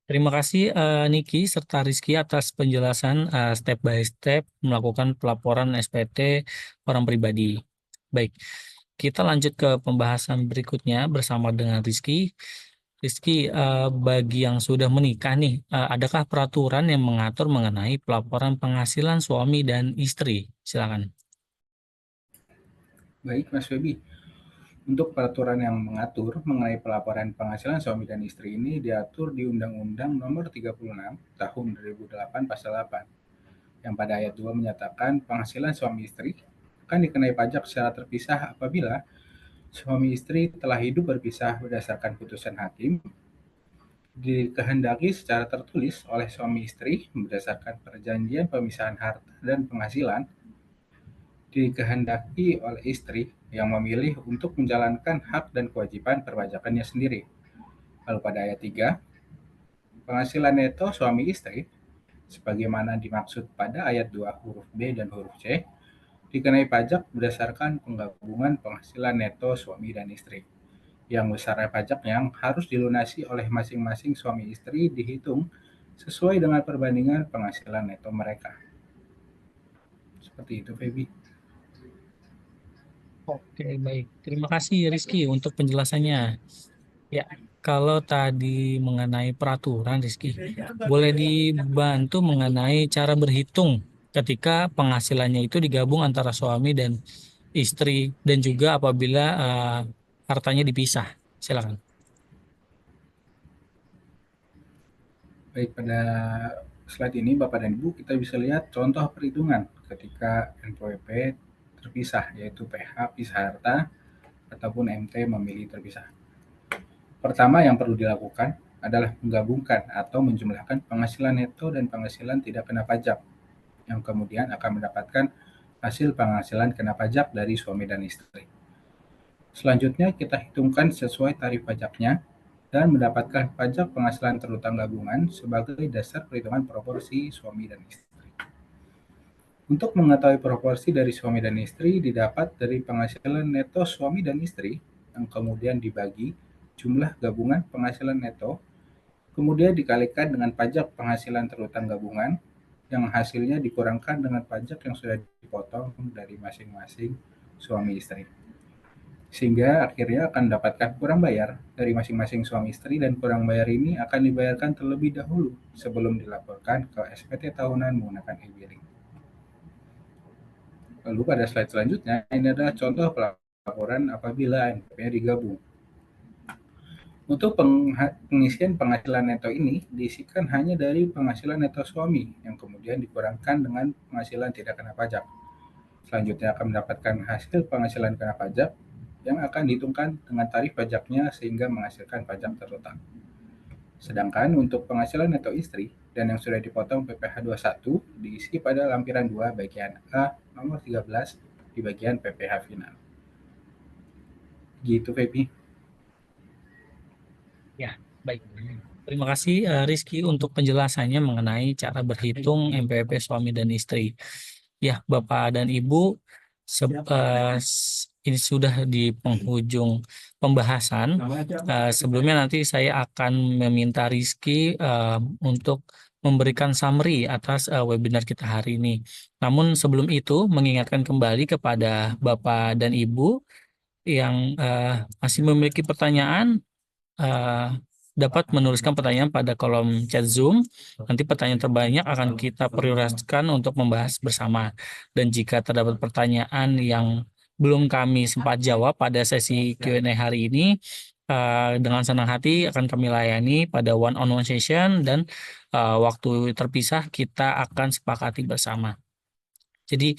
Terima kasih Niki serta Rizky atas penjelasan step by step melakukan pelaporan SPT orang pribadi. Baik, kita lanjut ke pembahasan berikutnya bersama dengan Rizky. Rizky, bagi yang sudah menikah nih, adakah peraturan yang mengatur mengenai pelaporan penghasilan suami dan istri? Silakan. Baik, Mas Feby. Untuk peraturan yang mengatur mengenai pelaporan penghasilan suami dan istri ini diatur di Undang-Undang Nomor 36 Tahun 2008 Pasal 8, yang pada ayat 2 menyatakan penghasilan suami istri akan dikenai pajak secara terpisah apabila suami istri telah hidup berpisah berdasarkan putusan hakim, dikehendaki secara tertulis oleh suami istri berdasarkan perjanjian pemisahan harta dan penghasilan, dikehendaki oleh istri yang memilih untuk menjalankan hak dan kewajiban perpajakannya sendiri. Lalu pada ayat 3, penghasilan neto suami istri, sebagaimana dimaksud pada ayat 2 huruf B dan huruf C, dikenai pajak berdasarkan penggabungan penghasilan neto suami dan istri, yang besarnya pajak yang harus dilunasi oleh masing-masing suami istri dihitung sesuai dengan perbandingan penghasilan neto mereka. Seperti itu, Feby. Oke, baik. Terima kasih Rizky untuk penjelasannya. Ya, kalau tadi mengenai peraturan Rizky, boleh dibantu mengenai cara berhitung ketika penghasilannya itu digabung antara suami dan istri dan juga apabila hartanya dipisah. Silakan. Baik, pada slide ini Bapak dan Ibu kita bisa lihat contoh perhitungan ketika NPWP terpisah, yaitu PH pisah harta ataupun MT memilih terpisah. Pertama yang perlu dilakukan adalah menggabungkan atau menjumlahkan penghasilan neto dan penghasilan tidak kena pajak, yang kemudian akan mendapatkan hasil penghasilan kena pajak dari suami dan istri. Selanjutnya kita hitungkan sesuai tarif pajaknya dan mendapatkan pajak penghasilan terutang gabungan sebagai dasar perhitungan proporsi suami dan istri. Untuk mengetahui proporsi dari suami dan istri didapat dari penghasilan neto suami dan istri yang kemudian dibagi jumlah gabungan penghasilan neto, kemudian dikalikan dengan pajak penghasilan terutang gabungan yang hasilnya dikurangkan dengan pajak yang sudah dipotong dari masing-masing suami istri. Sehingga akhirnya akan mendapatkan kurang bayar dari masing-masing suami istri, dan kurang bayar ini akan dibayarkan terlebih dahulu sebelum dilaporkan ke SPT tahunan menggunakan e-billing. Lalu pada slide selanjutnya, ini adalah contoh pelaporan apabila NPP-nya digabung. Untuk pengisian penghasilan neto ini diisikan hanya dari penghasilan neto suami yang kemudian dikurangkan dengan penghasilan tidak kena pajak. Selanjutnya akan mendapatkan hasil penghasilan kena pajak yang akan dihitungkan dengan tarif pajaknya sehingga menghasilkan pajak terutang. Sedangkan untuk penghasilan neto istri dan yang sudah dipotong PPh 21 diisi pada lampiran 2 bagian A nomor 13 di bagian PPh final. Gitu, Febi. Ya, baik. Terima kasih Rizky untuk penjelasannya mengenai cara berhitung MPP suami dan istri. Ya, Bapak dan Ibu, ini sudah di penghujung pembahasan. Sebelumnya nanti saya akan meminta Rizky untuk memberikan summary atas webinar kita hari ini. Namun sebelum itu, mengingatkan kembali kepada Bapak dan Ibu yang masih memiliki pertanyaan, dapat menuliskan pertanyaan pada kolom chat Zoom. Nanti pertanyaan terbanyak akan kita prioritaskan untuk membahas bersama. Dan jika terdapat pertanyaan yang belum kami sempat jawab pada sesi Q&A hari ini, dengan senang hati akan kami layani pada one-on-one session, dan waktu terpisah kita akan sepakati bersama. Jadi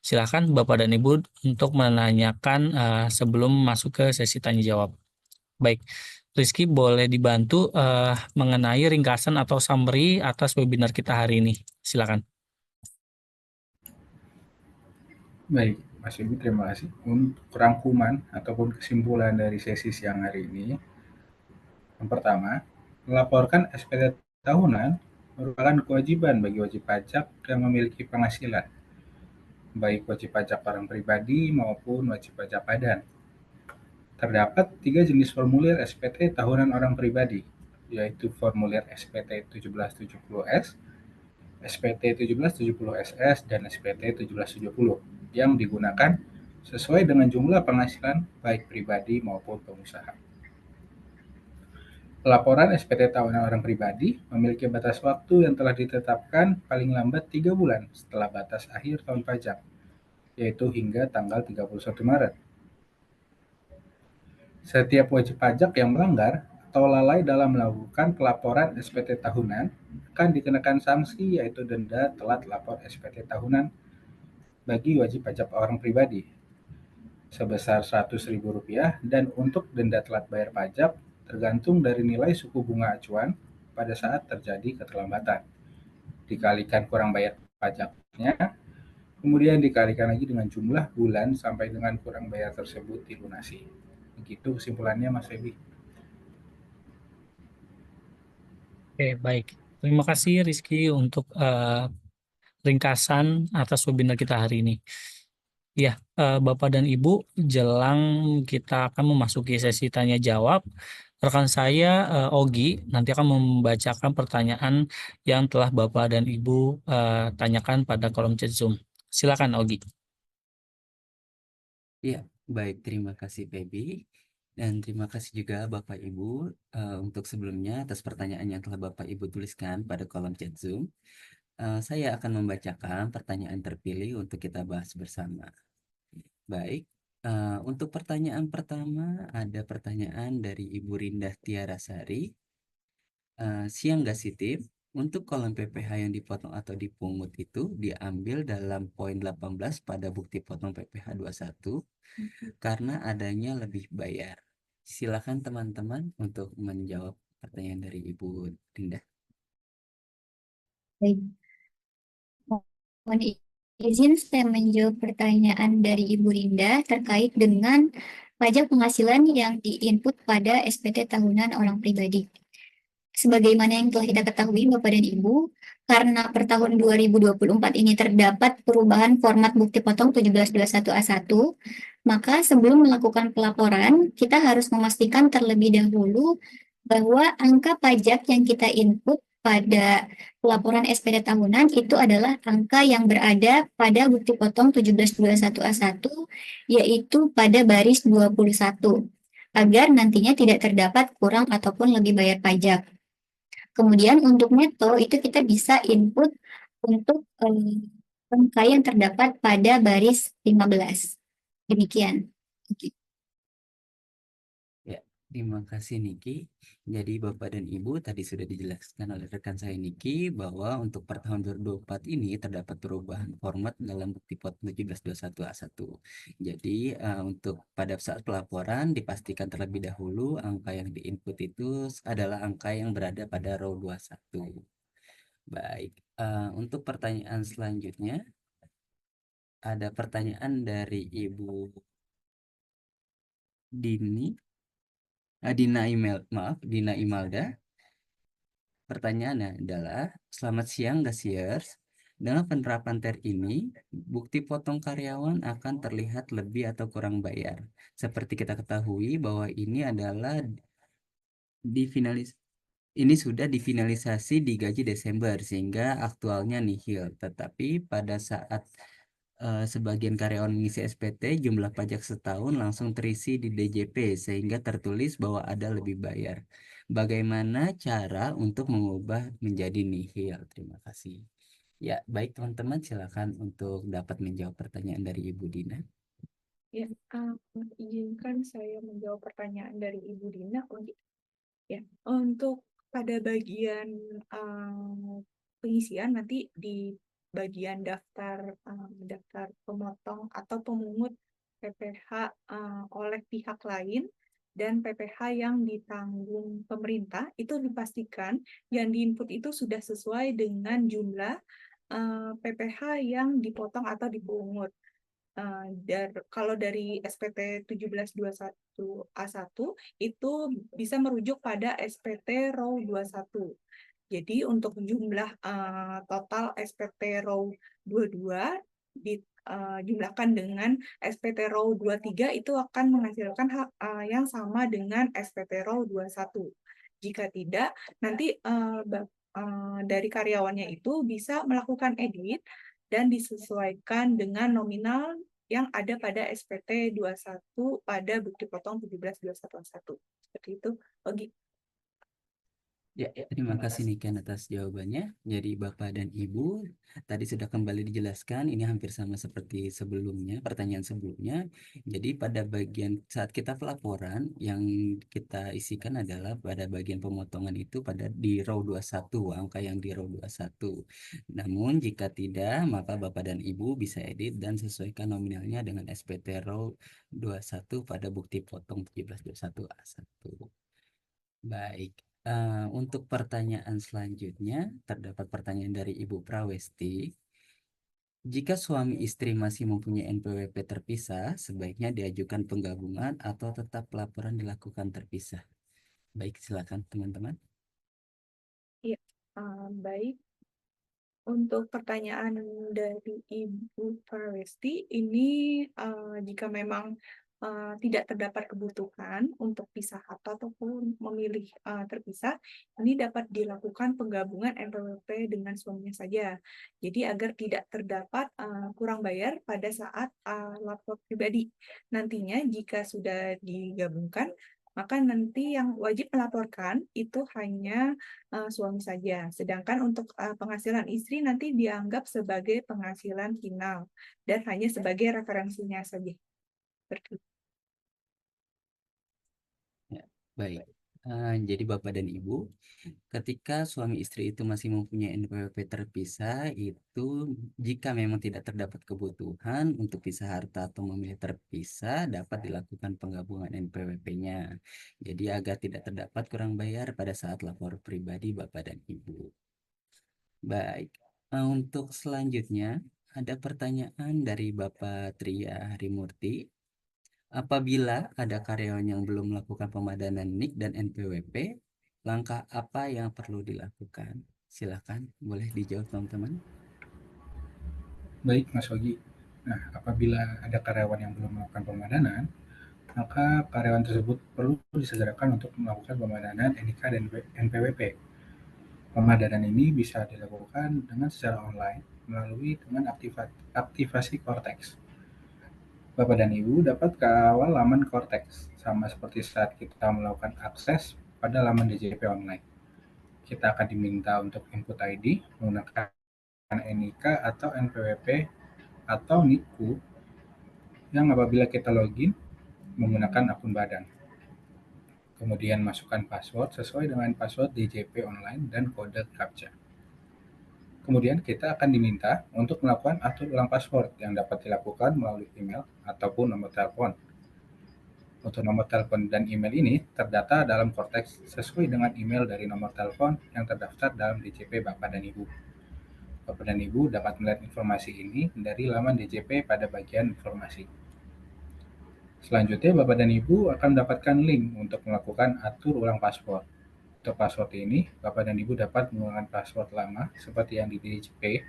silakan Bapak dan Ibu untuk menanyakan sebelum masuk ke sesi tanya jawab. Baik, Rizky boleh dibantu mengenai ringkasan atau summary atas webinar kita hari ini. Silakan. Baik, Mas Yogi, terima kasih. Untuk rangkuman ataupun kesimpulan dari sesi siang hari ini, yang pertama, melaporkan SPT tahunan merupakan kewajiban bagi wajib pajak yang memiliki penghasilan, baik wajib pajak orang pribadi maupun wajib pajak badan. Terdapat 3 jenis formulir SPT tahunan orang pribadi, yaitu formulir SPT 1770S, SPT 1770SS, dan SPT 1770 yang digunakan sesuai dengan jumlah penghasilan baik pribadi maupun pengusaha. Pelaporan SPT tahunan orang pribadi memiliki batas waktu yang telah ditetapkan paling lambat 3 bulan setelah batas akhir tahun pajak, yaitu hingga tanggal 31 Maret. Setiap wajib pajak yang melanggar atau lalai dalam melakukan pelaporan SPT tahunan akan dikenakan sanksi, yaitu denda telat lapor SPT tahunan bagi wajib pajak orang pribadi sebesar Rp100.000, dan untuk denda telat bayar pajak tergantung dari nilai suku bunga acuan pada saat terjadi keterlambatan. Dikalikan kurang bayar pajaknya, kemudian dikalikan lagi dengan jumlah bulan sampai dengan kurang bayar tersebut dilunasi. Begitu kesimpulannya, Mas Febi. Oke, baik. Terima kasih Rizky untuk ringkasan atas webinar kita hari ini. Ya, Bapak dan Ibu, jelang kita akan memasuki sesi tanya jawab, rekan saya Ogi nanti akan membacakan pertanyaan yang telah Bapak dan Ibu tanyakan pada kolom chat Zoom. Silakan Ogi. Ya, baik. Terima kasih, Febi. Dan terima kasih juga Bapak Ibu untuk sebelumnya atas pertanyaan yang telah Bapak Ibu tuliskan pada kolom chat Zoom. Saya akan membacakan pertanyaan terpilih untuk kita bahas bersama. Baik, untuk pertanyaan pertama ada pertanyaan dari Ibu Rindah Tiarasari. Siang Gasitif, Untuk kolom PPh yang dipotong atau dipungut itu diambil dalam poin 18 pada bukti potong PPh 21 karena adanya lebih bayar. Silakan teman-teman untuk menjawab pertanyaan dari Ibu Dinda. Baik. Mohon izin saya menjawab pertanyaan dari Ibu Rinda terkait dengan pajak penghasilan yang diinput pada SPT tahunan orang pribadi. Sebagaimana yang telah kita ketahui Bapak dan Ibu, karena per tahun 2024 ini terdapat perubahan format bukti potong 1721A1, maka sebelum melakukan pelaporan, kita harus memastikan terlebih dahulu bahwa angka pajak yang kita input pada pelaporan SPT tahunan itu adalah angka yang berada pada bukti potong 1721A1, yaitu pada baris 21, agar nantinya tidak terdapat kurang ataupun lebih bayar pajak. Kemudian untuk neto itu kita bisa input untuk angka yang terdapat pada baris 15. Demikian. Oke. Ya, terima kasih Niki. Jadi Bapak dan Ibu tadi sudah dijelaskan oleh rekan saya Niki bahwa untuk per tahun 2024 ini terdapat perubahan format dalam bukti potong 1721A1. Jadi untuk pada saat pelaporan dipastikan terlebih dahulu angka yang diinput itu adalah angka yang berada pada row 21. Baik, untuk pertanyaan selanjutnya ada pertanyaan dari Ibu Dina Imelda. Pertanyaannya adalah, selamat siang Gasiers. Dengan penerapan TER ini, bukti potong karyawan akan terlihat lebih atau kurang bayar. Seperti kita ketahui bahwa ini adalah ini sudah difinalisasi di gaji Desember sehingga aktualnya nihil. Tetapi pada saat sebagian karyawan mengisi SPT, jumlah pajak setahun langsung terisi di DJP sehingga tertulis bahwa ada lebih bayar. Bagaimana cara untuk mengubah menjadi nihil? Terima kasih. Ya, baik teman-teman, silakan untuk dapat menjawab pertanyaan dari Ibu Dina. Ya, izinkan saya menjawab pertanyaan dari Ibu Dina. Ya, untuk pada bagian pengisian nanti di bagian daftar pemotong atau pemungut PPh oleh pihak lain dan PPh yang ditanggung pemerintah itu dipastikan yang diinput itu sudah sesuai dengan jumlah PPh yang dipotong atau dipungut. Kalau dari SPT 1721A1 itu bisa merujuk pada SPT Row 21. Jadi untuk jumlah total SPT Row 22 dijumlahkan dengan SPT Row 23 itu akan menghasilkan yang sama dengan SPT Row 21. Jika tidak, nanti dari karyawannya itu bisa melakukan edit dan disesuaikan dengan nominal yang ada pada SPT 21 pada bukti potong 1721A1. Seperti itu, Ogi. Ya, terima kasih Niken atas jawabannya. Jadi Bapak dan Ibu, tadi sudah kembali dijelaskan, ini hampir sama seperti sebelumnya, pertanyaan sebelumnya. Jadi pada bagian saat kita pelaporan, yang kita isikan adalah pada bagian pemotongan itu di row 21, angka yang di row 21. Namun jika tidak, maka Bapak dan Ibu bisa edit dan sesuaikan nominalnya dengan SPT row 21 pada bukti potong 1721A1. Baik. Untuk pertanyaan selanjutnya, terdapat pertanyaan dari Ibu Prawesti. Jika suami istri masih mempunyai NPWP terpisah, sebaiknya diajukan penggabungan atau tetap pelaporan dilakukan terpisah. Baik, silakan teman-teman. Ya, baik. Untuk pertanyaan dari Ibu Prawesti, ini jika memang tidak terdapat kebutuhan untuk pisah ataupun memilih terpisah, ini dapat dilakukan penggabungan NPWP dengan suaminya saja. Jadi agar tidak terdapat kurang bayar pada saat lapor pribadi. Nantinya jika sudah digabungkan, maka nanti yang wajib melaporkan itu hanya suami saja. Sedangkan untuk penghasilan istri nanti dianggap sebagai penghasilan final dan hanya sebagai referensinya saja. Seperti itu. Ya, baik. Jadi Bapak dan Ibu, ketika suami istri itu masih mempunyai NPWP terpisah, itu jika memang tidak terdapat kebutuhan untuk pisah harta atau memilih terpisah, dapat dilakukan penggabungan NPWP-nya. Jadi agar tidak terdapat kurang bayar pada saat lapor pribadi Bapak dan Ibu. Baik, untuk selanjutnya ada pertanyaan dari Bapak Tria Harimurti. Apabila ada karyawan yang belum melakukan pemadanan NIK dan NPWP, langkah apa yang perlu dilakukan? Silakan, boleh dijawab teman-teman. Baik, Mas Ogi. Nah, apabila ada karyawan yang belum melakukan pemadanan, maka karyawan tersebut perlu disegerakan untuk melakukan pemadanan NIK dan NPWP. Pemadanan ini bisa dilakukan dengan secara online melalui dengan aktivasi Cortex. Bapak dan Ibu dapat kawal laman Cortex, sama seperti saat kita melakukan akses pada laman DJP online. Kita akan diminta untuk input ID menggunakan NIK atau NPWP atau NIKU yang apabila kita login menggunakan akun badan. Kemudian masukkan password sesuai dengan password DJP online dan kode CAPTCHA. Kemudian kita akan diminta untuk melakukan atur ulang password yang dapat dilakukan melalui email ataupun nomor telepon. Untuk nomor telepon dan email ini terdata dalam Cortex sesuai dengan email dari nomor telepon yang terdaftar dalam DJP Bapak dan Ibu. Bapak dan Ibu dapat melihat informasi ini dari laman DJP pada bagian informasi. Selanjutnya, Bapak dan Ibu akan mendapatkan link untuk melakukan atur ulang password. Untuk password ini, Bapak dan Ibu dapat menggunakan password lama seperti yang di DJP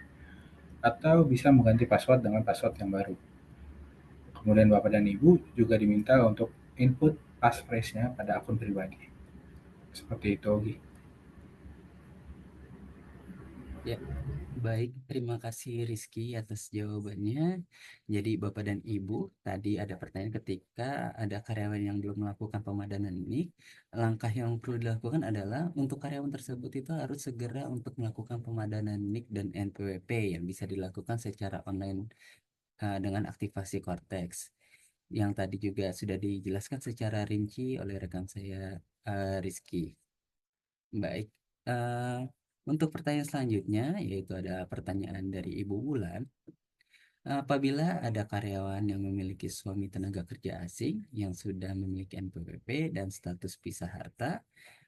atau bisa mengganti password dengan password yang baru. Kemudian Bapak dan Ibu juga diminta untuk input passphrase-nya pada akun pribadi. Seperti itu, Ogi. Ya, baik. Terima kasih Rizky atas jawabannya. Jadi Bapak dan Ibu, tadi ada pertanyaan ketika ada karyawan yang belum melakukan pemadanan ini, langkah yang perlu dilakukan adalah untuk karyawan tersebut itu harus segera untuk melakukan pemadanan NIK dan NPWP yang bisa dilakukan secara online dengan aktivasi Cortex. Yang tadi juga sudah dijelaskan secara rinci oleh rekan saya Rizky. Baik, untuk pertanyaan selanjutnya yaitu ada pertanyaan dari Ibu Bulan. Apabila ada karyawan yang memiliki suami tenaga kerja asing yang sudah memiliki NPWP dan status pisah harta,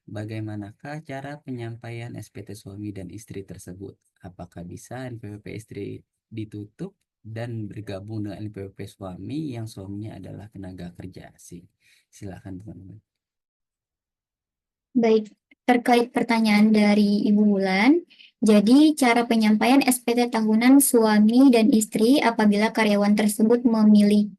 bagaimanakah cara penyampaian SPT suami dan istri tersebut? Apakah bisa NPWP istri ditutup dan bergabung dengan NPWP suami yang suaminya adalah tenaga kerja asing? Silakan teman-teman. Baik, terkait pertanyaan dari Ibu Wulan, jadi cara penyampaian SPT tahunan suami dan istri apabila karyawan tersebut memilih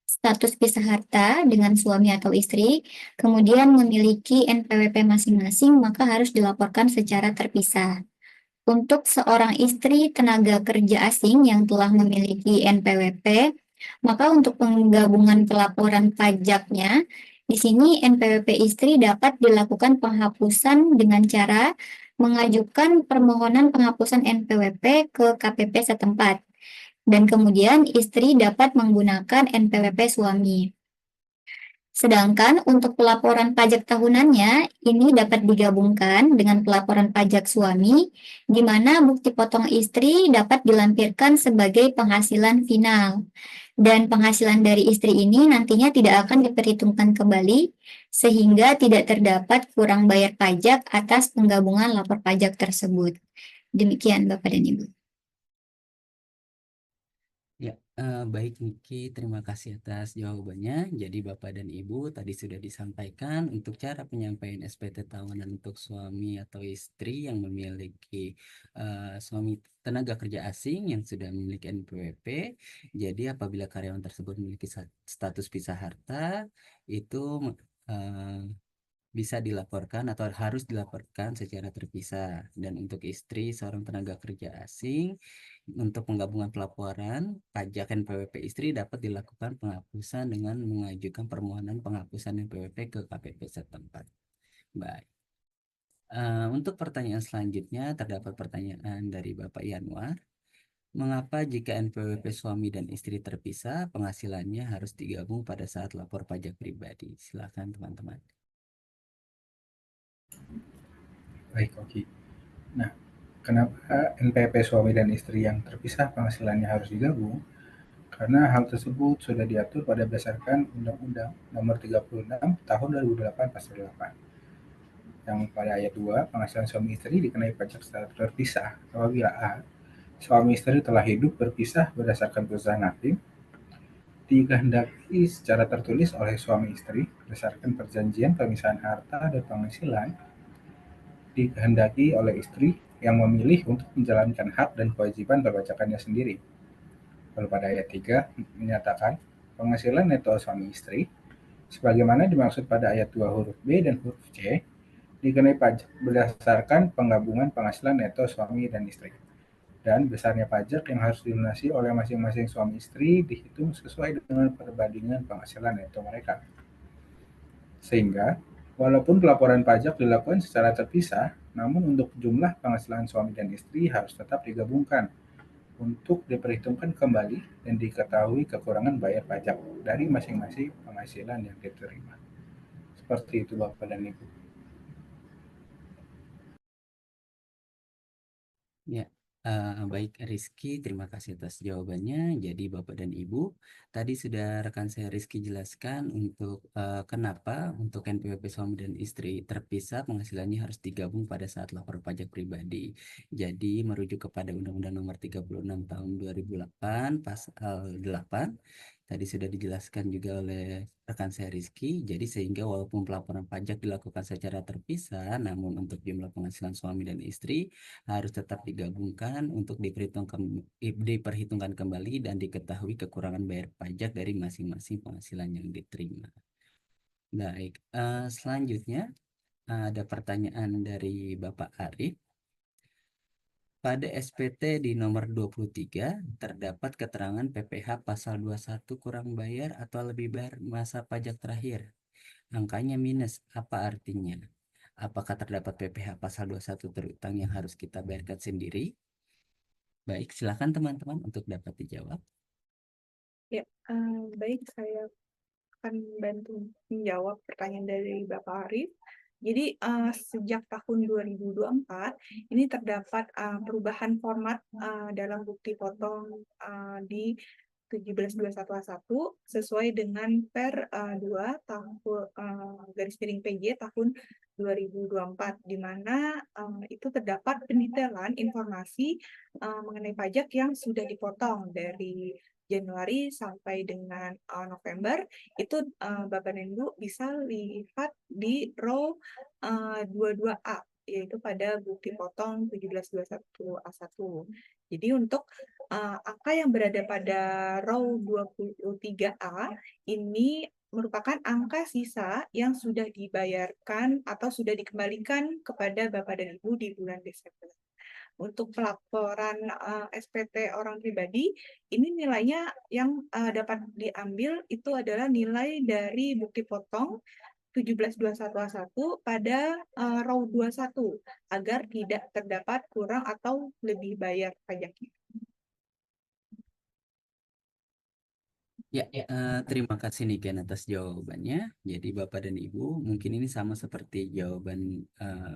status pisah harta dengan suami atau istri, kemudian memiliki NPWP masing-masing, maka harus dilaporkan secara terpisah. Untuk seorang istri tenaga kerja asing yang telah memiliki NPWP, maka untuk penggabungan pelaporan pajaknya, di sini NPWP istri dapat dilakukan penghapusan dengan cara mengajukan permohonan penghapusan NPWP ke KPP setempat. Dan kemudian istri dapat menggunakan NPWP suami. Sedangkan untuk pelaporan pajak tahunannya, ini dapat digabungkan dengan pelaporan pajak suami, di mana bukti potong istri dapat dilampirkan sebagai penghasilan final. Dan penghasilan dari istri ini nantinya tidak akan diperhitungkan kembali, sehingga tidak terdapat kurang bayar pajak atas penggabungan lapor pajak tersebut. Demikian Bapak dan Ibu. Ya, baik Niki, terima kasih atas jawabannya. Jadi Bapak dan Ibu tadi sudah disampaikan untuk cara penyampaian SPT tahunan untuk suami atau istri yang memiliki suami tenaga kerja asing yang sudah memiliki NPWP. Jadi apabila karyawan tersebut memiliki status pisah harta, itu uh, bisa dilaporkan atau harus dilaporkan secara terpisah. Dan untuk istri seorang tenaga kerja asing, untuk penggabungan pelaporan pajak NPWP istri dapat dilakukan penghapusan dengan mengajukan permohonan penghapusan NPWP ke KPP setempat. Baik. Untuk pertanyaan selanjutnya terdapat pertanyaan dari Bapak Yanwar. Mengapa jika NPWP suami dan istri terpisah, penghasilannya harus digabung pada saat lapor pajak pribadi? Silakan teman-teman. Baik, Oki. Nah, kenapa NPWP suami dan istri yang terpisah penghasilannya harus digabung? Karena hal tersebut sudah diatur pada berdasarkan Undang-Undang Nomor 36 Tahun 2008 Pasal 8, yang pada ayat 2, penghasilan suami istri dikenai pajak secara terpisah apabila a. Suami istri telah hidup berpisah berdasarkan keputusan hakim, dikehendaki secara tertulis oleh suami istri berdasarkan perjanjian pemisahan harta dan penghasilan, dikehendaki oleh istri yang memilih untuk menjalankan hak dan kewajiban perpajakannya sendiri. Lalu pada ayat 3 menyatakan penghasilan neto suami istri sebagaimana dimaksud pada ayat 2 huruf B dan huruf C dikenai pajak berdasarkan penggabungan penghasilan neto suami dan istri. Dan besarnya pajak yang harus dilunasi oleh masing-masing suami istri dihitung sesuai dengan perbandingan penghasilan neto mereka. Sehingga, walaupun pelaporan pajak dilakukan secara terpisah, namun untuk jumlah penghasilan suami dan istri harus tetap digabungkan untuk diperhitungkan kembali dan diketahui kekurangan bayar pajak dari masing-masing penghasilan yang diterima. Seperti itu Bapak dan Ibu. Ya, baik Rizky, terima kasih atas jawabannya. Jadi Bapak dan Ibu, tadi sudah rekan saya Rizky jelaskan untuk kenapa untuk NPWP suami dan istri terpisah penghasilannya harus digabung pada saat lapor pajak pribadi. Jadi merujuk kepada Undang-Undang Nomor 36 Tahun 2008 Pasal 8. Tadi sudah dijelaskan juga oleh rekan saya Rizky, jadi sehingga walaupun pelaporan pajak dilakukan secara terpisah, namun untuk jumlah penghasilan suami dan istri harus tetap digabungkan untuk diperhitungkan kembali dan diketahui kekurangan bayar pajak dari masing-masing penghasilan yang diterima. Baik, selanjutnya ada pertanyaan dari Bapak Arif. Pada SPT di nomor 23 terdapat keterangan PPh pasal 21 kurang bayar atau lebih bayar masa pajak terakhir. Angkanya minus, apa artinya? Apakah terdapat PPh pasal 21 terutang yang harus kita bayarkan sendiri? Baik, silakan teman-teman untuk dapat dijawab. Ya, baik, saya akan bantu menjawab pertanyaan dari Bapak Arif. Jadi sejak tahun 2024 ini terdapat perubahan format dalam bukti potong di 1721A1 sesuai dengan Per 2 tahun garis miring PJ tahun 2024, di mana itu terdapat pendetailan informasi mengenai pajak yang sudah dipotong dari Januari sampai dengan November. Itu Bapak dan Ibu bisa lihat di row 22A, yaitu pada bukti potong 1721A1. Jadi untuk angka yang berada pada row 23A ini merupakan angka sisa yang sudah dibayarkan atau sudah dikembalikan kepada Bapak dan Ibu di bulan Desember. Untuk pelaporan SPT orang pribadi, ini nilainya yang dapat diambil itu adalah nilai dari bukti potong 1721A1 pada row 21 agar tidak terdapat kurang atau lebih bayar pajaknya. Ya, terima kasih Niken atas jawabannya. Jadi Bapak dan Ibu, mungkin ini sama seperti jawaban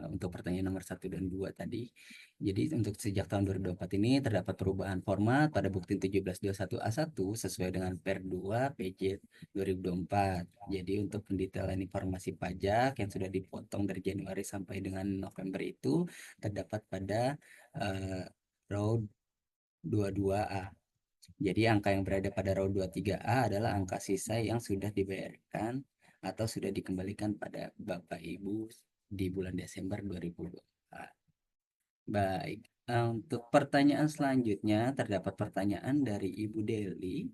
untuk pertanyaan nomor 1 dan 2 tadi. Jadi untuk sejak tahun 2024 ini terdapat perubahan format pada bukti 1721A1 sesuai dengan Per 2 PJ 2024. Jadi untuk pendetailan informasi pajak yang sudah dipotong dari Januari sampai dengan November itu terdapat pada row 22A. Jadi angka yang berada pada row 23A adalah angka sisa yang sudah dibayarkan atau sudah dikembalikan pada Bapak Ibu di bulan Desember 2024. Baik, untuk pertanyaan selanjutnya terdapat pertanyaan dari Ibu Deli.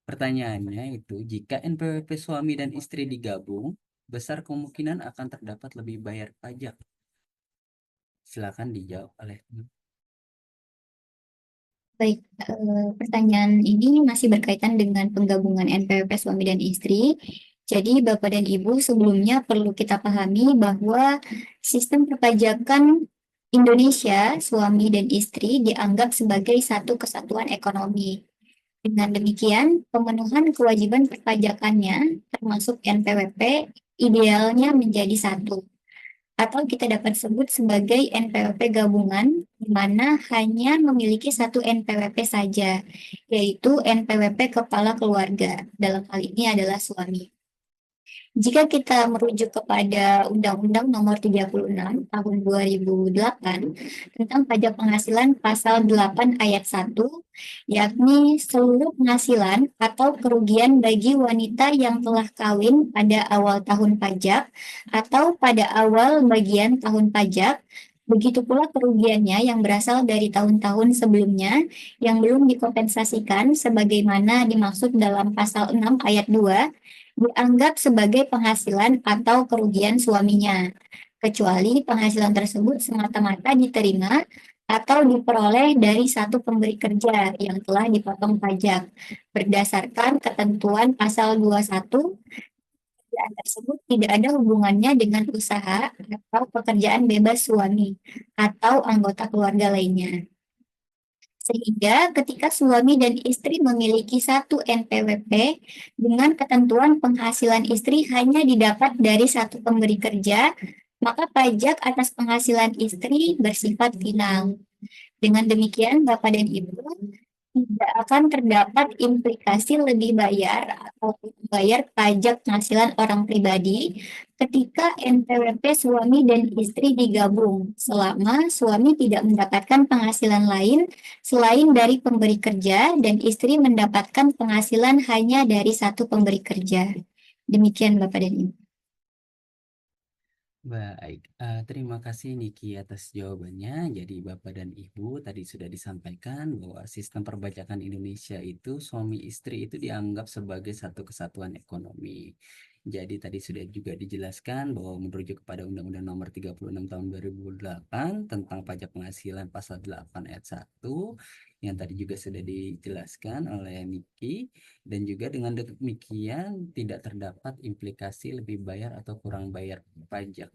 Pertanyaannya itu, jika NPWP suami dan istri digabung, besar kemungkinan akan terdapat lebih bayar pajak. Silakan dijawab oleh Baik, pertanyaan ini masih berkaitan dengan penggabungan NPWP suami dan istri. Jadi, Bapak dan Ibu, sebelumnya perlu kita pahami bahwa sistem perpajakan Indonesia, suami dan istri dianggap sebagai satu kesatuan ekonomi. Dengan demikian, pemenuhan kewajiban perpajakannya, termasuk NPWP, idealnya menjadi satu. atau kita dapat sebut sebagai NPWP gabungan, di mana hanya memiliki satu NPWP saja, yaitu NPWP kepala keluarga. Dalam hal ini adalah suami. Jika kita merujuk kepada Undang-Undang Nomor 36 Tahun 2008 tentang pajak penghasilan pasal 8 ayat 1, yakni seluruh penghasilan atau kerugian bagi wanita yang telah kawin pada awal tahun pajak atau pada awal bagian tahun pajak, begitu pula kerugiannya yang berasal dari tahun-tahun sebelumnya yang belum dikompensasikan sebagaimana dimaksud dalam pasal 6 ayat 2 dianggap sebagai penghasilan atau kerugian suaminya, kecuali penghasilan tersebut semata-mata diterima atau diperoleh dari satu pemberi kerja yang telah dipotong pajak berdasarkan ketentuan pasal 21. Pekerjaan tersebut tidak ada hubungannya dengan usaha atau pekerjaan bebas suami atau anggota keluarga lainnya. Sehingga ketika suami dan istri memiliki satu NPWP dengan ketentuan penghasilan istri hanya didapat dari satu pemberi kerja, maka pajak atas penghasilan istri bersifat final. Dengan demikian, Bapak dan Ibu, tidak akan terdapat implikasi lebih bayar atau membayar pajak penghasilan orang pribadi ketika NPWP suami dan istri digabung, selama suami tidak mendapatkan penghasilan lain selain dari pemberi kerja dan istri mendapatkan penghasilan hanya dari satu pemberi kerja. Demikian Bapak dan Ibu. Baik, terima kasih Niki atas jawabannya. Jadi Bapak dan Ibu tadi sudah disampaikan bahwa sistem perpajakan Indonesia itu suami istri itu dianggap sebagai satu kesatuan ekonomi. Jadi tadi sudah juga dijelaskan bahwa merujuk kepada Undang-Undang Nomor 36 Tahun 2008 tentang pajak penghasilan pasal 8 ayat 1 yang tadi juga sudah dijelaskan oleh Niki, dan juga dengan demikian tidak terdapat implikasi lebih bayar atau kurang bayar pajak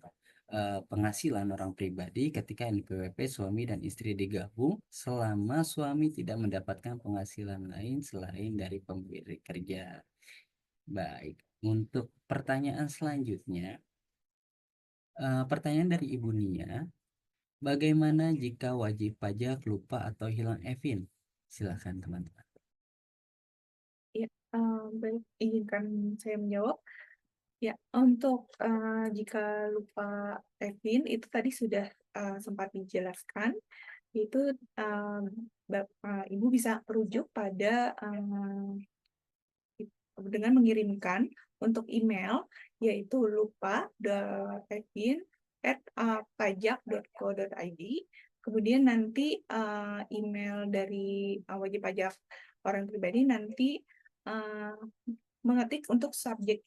penghasilan orang pribadi ketika NPWP suami dan istri digabung selama suami tidak mendapatkan penghasilan lain selain dari pemberi kerja. Baik, untuk pertanyaan selanjutnya, pertanyaan dari Ibu Nia, bagaimana jika wajib pajak lupa atau hilang EVIN? Silakan teman-teman. Ya, baik, izinkan saya menjawab. Ya, untuk jika lupa EVIN itu tadi sudah sempat dijelaskan, itu Ibu bisa merujuk pada dengan mengirimkan untuk email yaitu lupa.evin@pajak.go.id. Kemudian nanti email dari wajib pajak orang pribadi nanti mengetik untuk subjek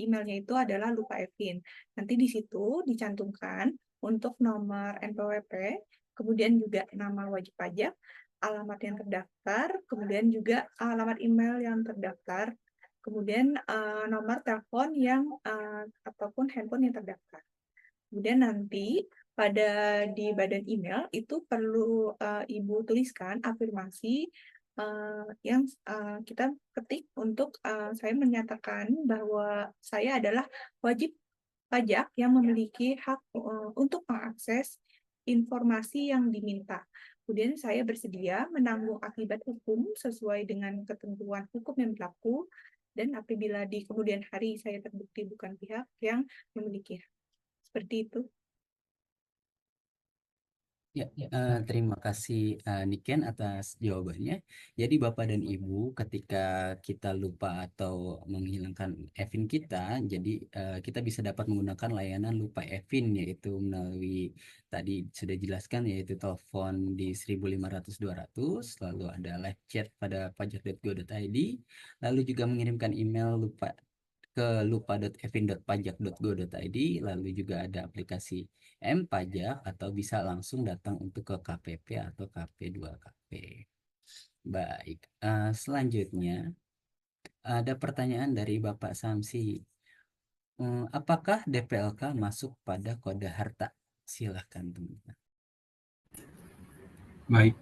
emailnya itu adalah lupa Evin. Nanti di situ dicantumkan untuk nomor NPWP, kemudian juga nama wajib pajak, alamat yang terdaftar, kemudian juga alamat email yang terdaftar, kemudian nomor telepon yang ataupun handphone yang terdaftar. Kemudian nanti di badan email itu perlu Ibu tuliskan afirmasi yang kita ketik untuk saya menyatakan bahwa saya adalah wajib pajak yang memiliki hak untuk mengakses informasi yang diminta. Kemudian saya bersedia menanggung akibat hukum sesuai dengan ketentuan hukum yang berlaku, dan apabila di kemudian hari saya terbukti bukan pihak yang memiliki hak. Seperti itu. Ya, terima kasih Niken atas jawabannya. Jadi Bapak dan Ibu, ketika kita lupa atau menghilangkan EVIN kita, jadi kita bisa dapat menggunakan layanan lupa EVIN, yaitu melalui tadi sudah jelaskan yaitu telepon di 1500 200, lalu ada live chat pada pajak.go.id, lalu juga mengirimkan email ke lupa.evin.pajak.go.id, lalu juga ada aplikasi M-Pajak atau bisa langsung datang untuk ke KPP atau KP2KP. Baik, selanjutnya ada pertanyaan dari Bapak Samsi. Apakah DPLK masuk pada kode harta? Silahkan teman-teman. Baik,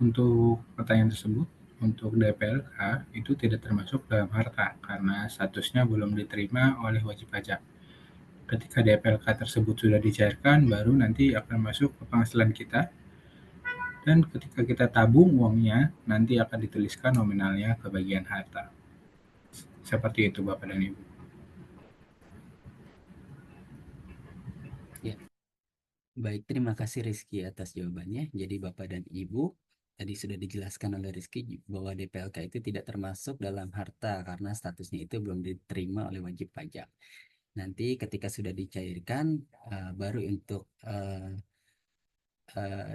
untuk pertanyaan tersebut, untuk DPLK itu tidak termasuk dalam harta karena statusnya belum diterima oleh wajib pajak. Ketika DPLK tersebut sudah dicairkan, baru nanti akan masuk ke penghasilan kita. Dan ketika kita tabung uangnya, nanti akan dituliskan nominalnya ke bagian harta. Seperti itu Bapak dan Ibu. Ya, baik, terima kasih Rizky atas jawabannya. Jadi Bapak dan Ibu, tadi sudah dijelaskan oleh Rizky bahwa DPLK itu tidak termasuk dalam harta karena statusnya itu belum diterima oleh wajib pajak. Nanti ketika sudah dicairkan, baru untuk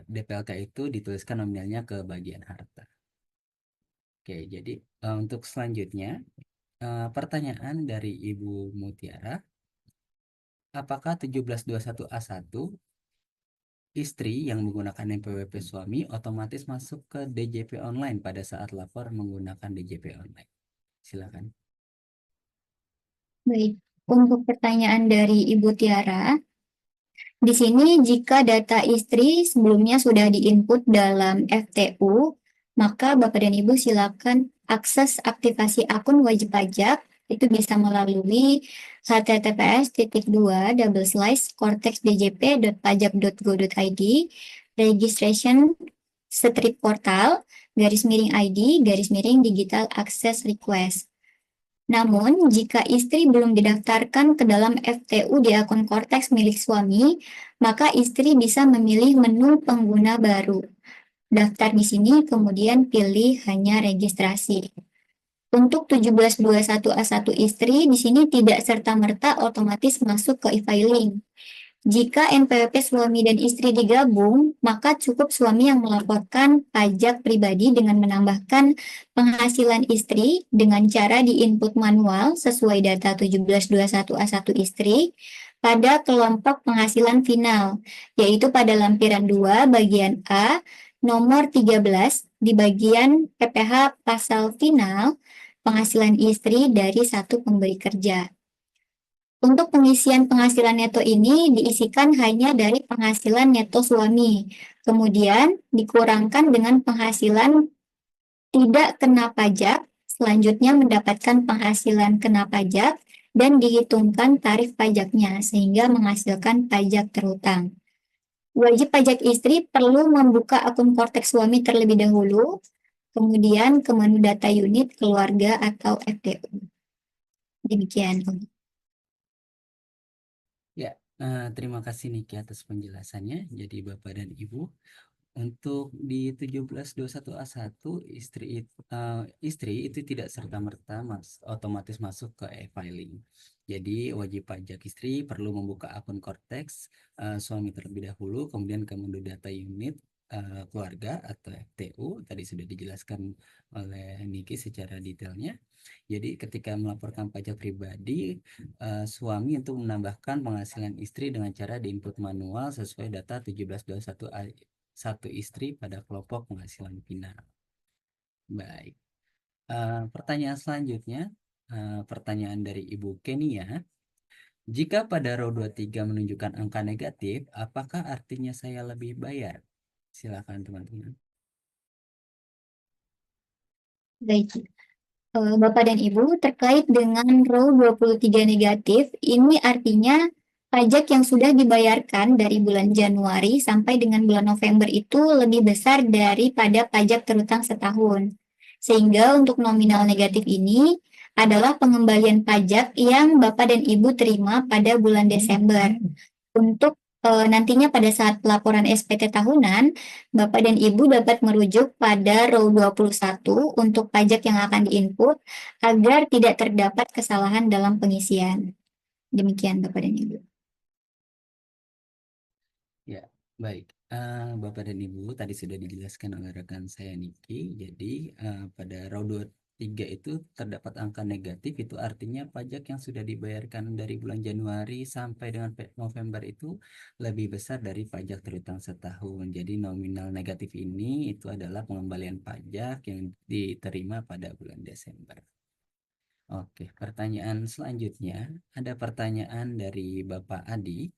DPLK itu dituliskan nominalnya ke bagian harta. Oke, jadi untuk selanjutnya, pertanyaan dari Ibu Mutiara, apakah 1721A1 istri yang menggunakan NPWP suami otomatis masuk ke DJP online pada saat lapor menggunakan DJP online? Silakan. Baik, untuk pertanyaan dari Ibu Tiara, di sini jika data istri sebelumnya sudah diinput dalam FTU, maka Bapak dan Ibu silakan akses aktivasi akun wajib pajak itu bisa melalui https://cortexdjp.pajak.go.id registration strip portal /ID /digital access request. Namun, jika istri belum didaftarkan ke dalam FTU di akun Cortex milik suami, maka istri bisa memilih menu pengguna baru. Daftar di sini, kemudian pilih hanya registrasi. Untuk 1721A1 istri, di sini tidak serta-merta otomatis masuk ke e-filing. Jika NPWP suami dan istri digabung, maka cukup suami yang melaporkan pajak pribadi dengan menambahkan penghasilan istri dengan cara diinput manual sesuai data 1721A1 istri pada kelompok penghasilan final, yaitu pada lampiran 2 bagian A nomor 13 di bagian PPh pasal final penghasilan istri dari satu pemberi kerja. Untuk pengisian penghasilan neto ini diisikan hanya dari penghasilan neto suami, kemudian dikurangkan dengan penghasilan tidak kena pajak, selanjutnya mendapatkan penghasilan kena pajak, dan dihitungkan tarif pajaknya sehingga menghasilkan pajak terhutang. Wajib pajak istri perlu membuka akun Cortex suami terlebih dahulu, kemudian ke menu data unit keluarga atau FTU. Demikian. Ya, terima kasih Niki atas penjelasannya. Jadi Bapak dan Ibu, untuk di 1721A1 istri itu tidak serta-merta otomatis masuk ke e-filing. Jadi wajib pajak istri perlu membuka akun Cortex suami terlebih dahulu, kemudian ke menu data unit keluarga atau FTU. Tadi sudah dijelaskan oleh Niki secara detailnya. Jadi ketika melaporkan pajak pribadi, suami untuk menambahkan penghasilan istri dengan cara diinput manual sesuai data 1721A1 istri pada kelompok penghasilan final. Baik. Pertanyaan selanjutnya, pertanyaan dari Ibu Kenia. Jika pada row 23 menunjukkan angka negatif, apakah artinya saya lebih bayar? Silakan teman-teman. Baik. Bapak dan Ibu, terkait dengan row 23 negatif, ini artinya pajak yang sudah dibayarkan dari bulan Januari sampai dengan bulan November itu lebih besar daripada pajak terhutang setahun. Sehingga untuk nominal negatif ini adalah pengembalian pajak yang Bapak dan Ibu terima pada bulan Desember. Untuk nantinya pada saat pelaporan SPT tahunan, Bapak dan Ibu dapat merujuk pada row 21 untuk pajak yang akan diinput agar tidak terdapat kesalahan dalam pengisian. Demikian Bapak dan Ibu. Ya, baik. Bapak dan Ibu, tadi sudah dijelaskan oleh rekan saya Niki. Jadi pada row 23 itu terdapat angka negatif, itu artinya pajak yang sudah dibayarkan dari bulan Januari sampai dengan November itu lebih besar dari pajak terhutang setahun. Jadi nominal negatif ini itu adalah pengembalian pajak yang diterima pada bulan Desember. Oke, pertanyaan selanjutnya ada pertanyaan dari Bapak Adi.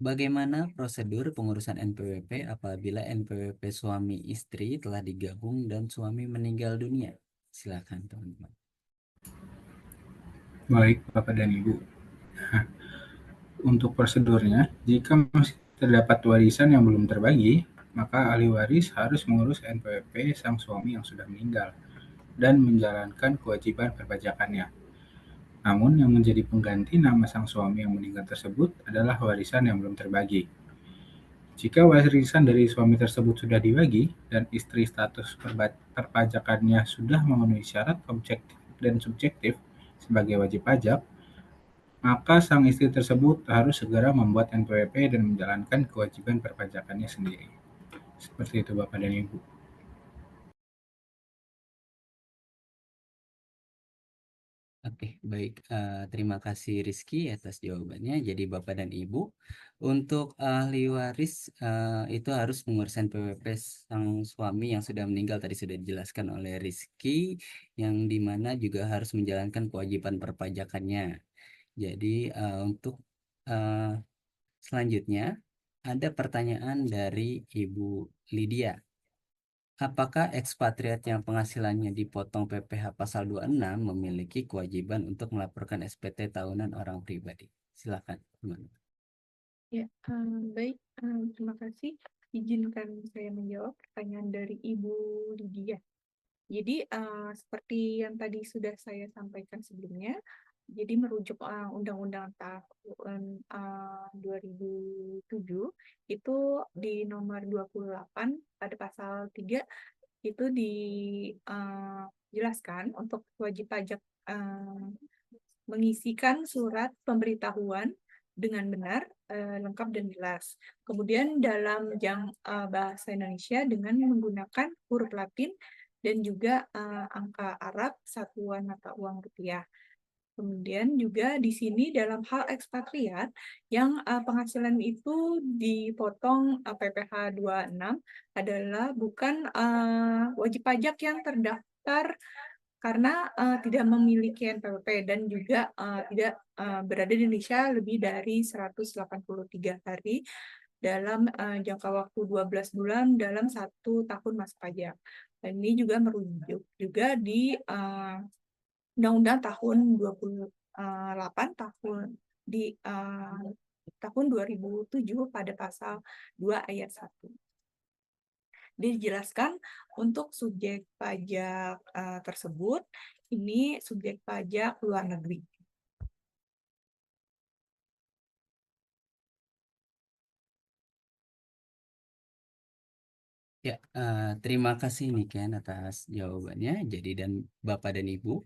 Bagaimana prosedur pengurusan NPWP apabila NPWP suami istri telah digabung dan suami meninggal dunia? Silakan teman-teman. Baik Bapak dan Ibu. Untuk prosedurnya, jika masih terdapat warisan yang belum terbagi, maka ahli waris harus mengurus NPWP sang suami yang sudah meninggal dan menjalankan kewajiban perpajakannya. Namun yang menjadi pengganti nama sang suami yang meninggal tersebut adalah warisan yang belum terbagi. Jika warisan dari suami tersebut sudah dibagi dan istri status perpajakannya sudah memenuhi syarat objektif dan subjektif sebagai wajib pajak, maka sang istri tersebut harus segera membuat NPWP dan menjalankan kewajiban perpajakannya sendiri. Seperti itu Bapak dan Ibu. Oke, baik. Terima kasih Rizky atas jawabannya. Jadi Bapak dan Ibu, untuk ahli waris itu harus mengurus NPWP sang suami yang sudah meninggal, tadi sudah dijelaskan oleh Rizky, yang dimana juga harus menjalankan kewajiban perpajakannya. Jadi untuk selanjutnya ada pertanyaan dari Ibu Lydia. Apakah ekspatriat yang penghasilannya dipotong PPh pasal 26 memiliki kewajiban untuk melaporkan SPT tahunan orang pribadi? Silakan, teman. Ya, baik. Terima kasih. Izinkan saya menjawab pertanyaan dari Ibu Lydia. Jadi, seperti yang tadi sudah saya sampaikan sebelumnya, jadi merujuk Undang-Undang tahun 2007, itu di nomor 28 pada pasal 3 itu dijelaskan untuk wajib pajak mengisikan surat pemberitahuan dengan benar, lengkap dan jelas. Kemudian dalam bahasa Indonesia dengan menggunakan huruf Latin dan juga angka Arab satuan mata uang rupiah. Kemudian juga di sini dalam hal ekspatriat yang penghasilan itu dipotong PPh 26 adalah bukan wajib pajak yang terdaftar karena tidak memiliki NPWP dan juga tidak berada di Indonesia lebih dari 183 hari dalam jangka waktu 12 bulan dalam 1 tahun masa pajak. Dan ini juga merujuk juga di Undang-Undang tahun 28 tahun 2007 pada pasal 2 ayat 1. Dijelaskan untuk subjek pajak tersebut, ini subjek pajak luar negeri. Ya, terima kasih Niken atas jawabannya. Jadi dan Bapak dan Ibu,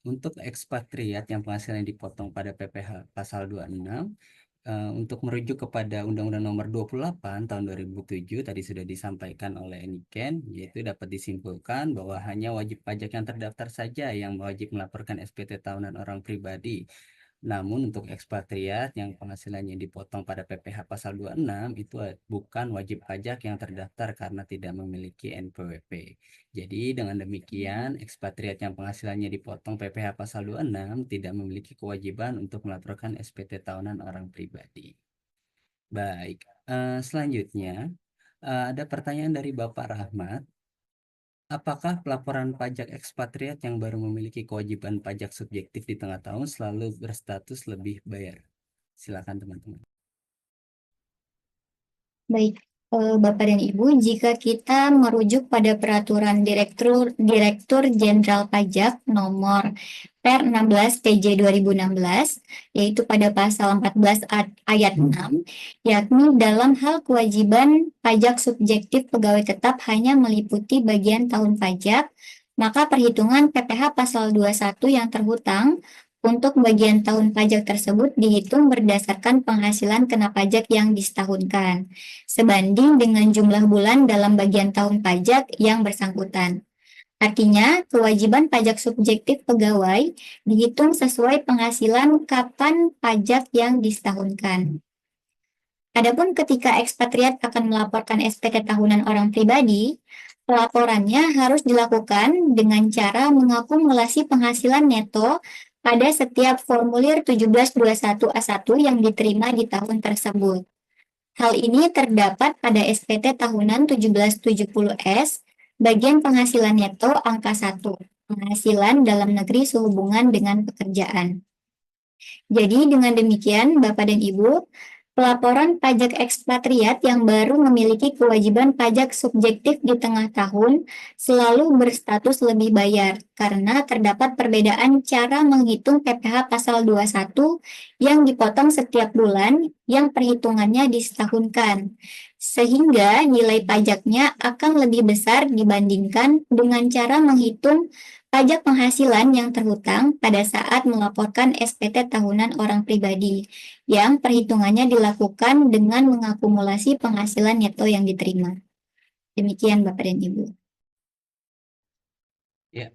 untuk ekspatriat yang penghasilannya dipotong pada PPh pasal 26, untuk merujuk kepada Undang-Undang Nomor 28 tahun 2007 tadi sudah disampaikan oleh Niken, yaitu dapat disimpulkan bahwa hanya wajib pajak yang terdaftar saja yang wajib melaporkan SPT tahunan orang pribadi. Namun untuk ekspatriat yang penghasilannya dipotong pada PPh pasal 26 itu bukan wajib pajak yang terdaftar karena tidak memiliki NPWP. Jadi dengan demikian ekspatriat yang penghasilannya dipotong PPh pasal 26 tidak memiliki kewajiban untuk melaporkan SPT tahunan orang pribadi. Baik, selanjutnya ada pertanyaan dari Bapak Rahmat. Apakah pelaporan pajak ekspatriat yang baru memiliki kewajiban pajak subjektif di tengah tahun selalu berstatus lebih bayar? Silakan teman-teman. Baik, Bapak dan Ibu, jika kita merujuk pada peraturan Direktur Jenderal Pajak nomor Per 16 TJ 2016, yaitu pada pasal 14 ayat 6, yakni dalam hal kewajiban pajak subjektif pegawai tetap hanya meliputi bagian tahun pajak, maka perhitungan PPh pasal 21 yang terhutang untuk bagian tahun pajak tersebut dihitung berdasarkan penghasilan kena pajak yang disetahunkan, sebanding dengan jumlah bulan dalam bagian tahun pajak yang bersangkutan. Artinya, kewajiban pajak subjektif pegawai dihitung sesuai penghasilan kapan pajak yang disetahunkan. Adapun ketika ekspatriat akan melaporkan SPT tahunan orang pribadi, pelaporannya harus dilakukan dengan cara mengakumulasi penghasilan neto pada setiap formulir 1721A1 yang diterima di tahun tersebut. Hal ini terdapat pada SPT tahunan 1770S, bagian penghasilan neto angka 1, penghasilan dalam negeri sehubungan dengan pekerjaan. Jadi dengan demikian, Bapak dan Ibu, pelaporan pajak ekspatriat yang baru memiliki kewajiban pajak subjektif di tengah tahun selalu berstatus lebih bayar karena terdapat perbedaan cara menghitung PPh pasal 21 yang dipotong setiap bulan yang perhitungannya disetahunkan. Sehingga nilai pajaknya akan lebih besar dibandingkan dengan cara menghitung pajak penghasilan yang terhutang pada saat melaporkan SPT tahunan orang pribadi, yang perhitungannya dilakukan dengan mengakumulasi penghasilan neto yang diterima. Demikian Bapak dan Ibu. Ya,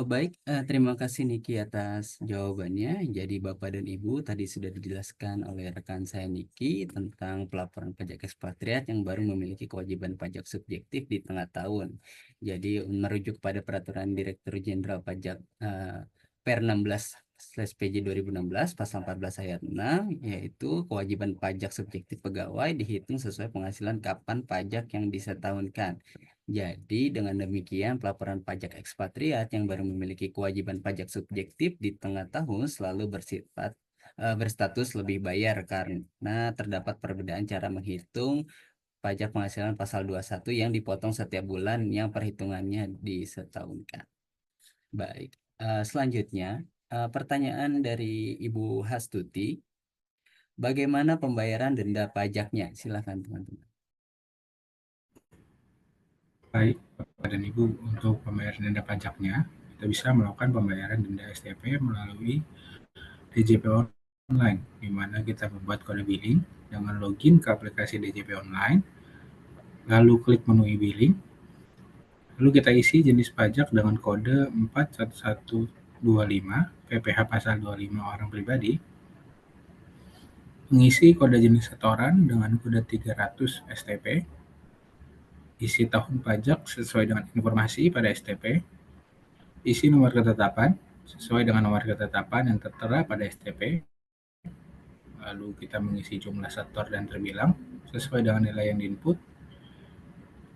baik. Terima kasih Niki atas jawabannya. Jadi Bapak dan Ibu tadi sudah dijelaskan oleh rekan saya Niki tentang pelaporan pajak ekspatriat yang baru memiliki kewajiban pajak subjektif di tengah tahun. Jadi merujuk pada Peraturan Direktur Jenderal Pajak Per 16/PJ 2016 pasal 14 ayat 6, yaitu kewajiban pajak subjektif pegawai dihitung sesuai penghasilan kapan pajak yang disetahunkan. Jadi dengan demikian pelaporan pajak ekspatriat yang baru memiliki kewajiban pajak subjektif di tengah tahun selalu berstatus lebih bayar karena terdapat perbedaan cara menghitung pajak penghasilan pasal 21 yang dipotong setiap bulan yang perhitungannya disetahunkan. Baik, selanjutnya pertanyaan dari Ibu Hastuti, bagaimana pembayaran denda pajaknya? Silakan teman-teman. Baik, Bapak dan Ibu, untuk pembayaran denda pajaknya, kita bisa melakukan pembayaran denda STP melalui DJP online, di mana kita membuat kode billing dengan login ke aplikasi DJP online, lalu klik menu e-billing, lalu kita isi jenis pajak dengan kode 41125, PPh pasal 25 orang pribadi, mengisi kode jenis setoran dengan kode 300 STP, isi tahun pajak sesuai dengan informasi pada STP, isi nomor ketetapan sesuai dengan nomor ketetapan yang tertera pada STP, lalu kita mengisi jumlah setor dan terbilang sesuai dengan nilai yang diinput,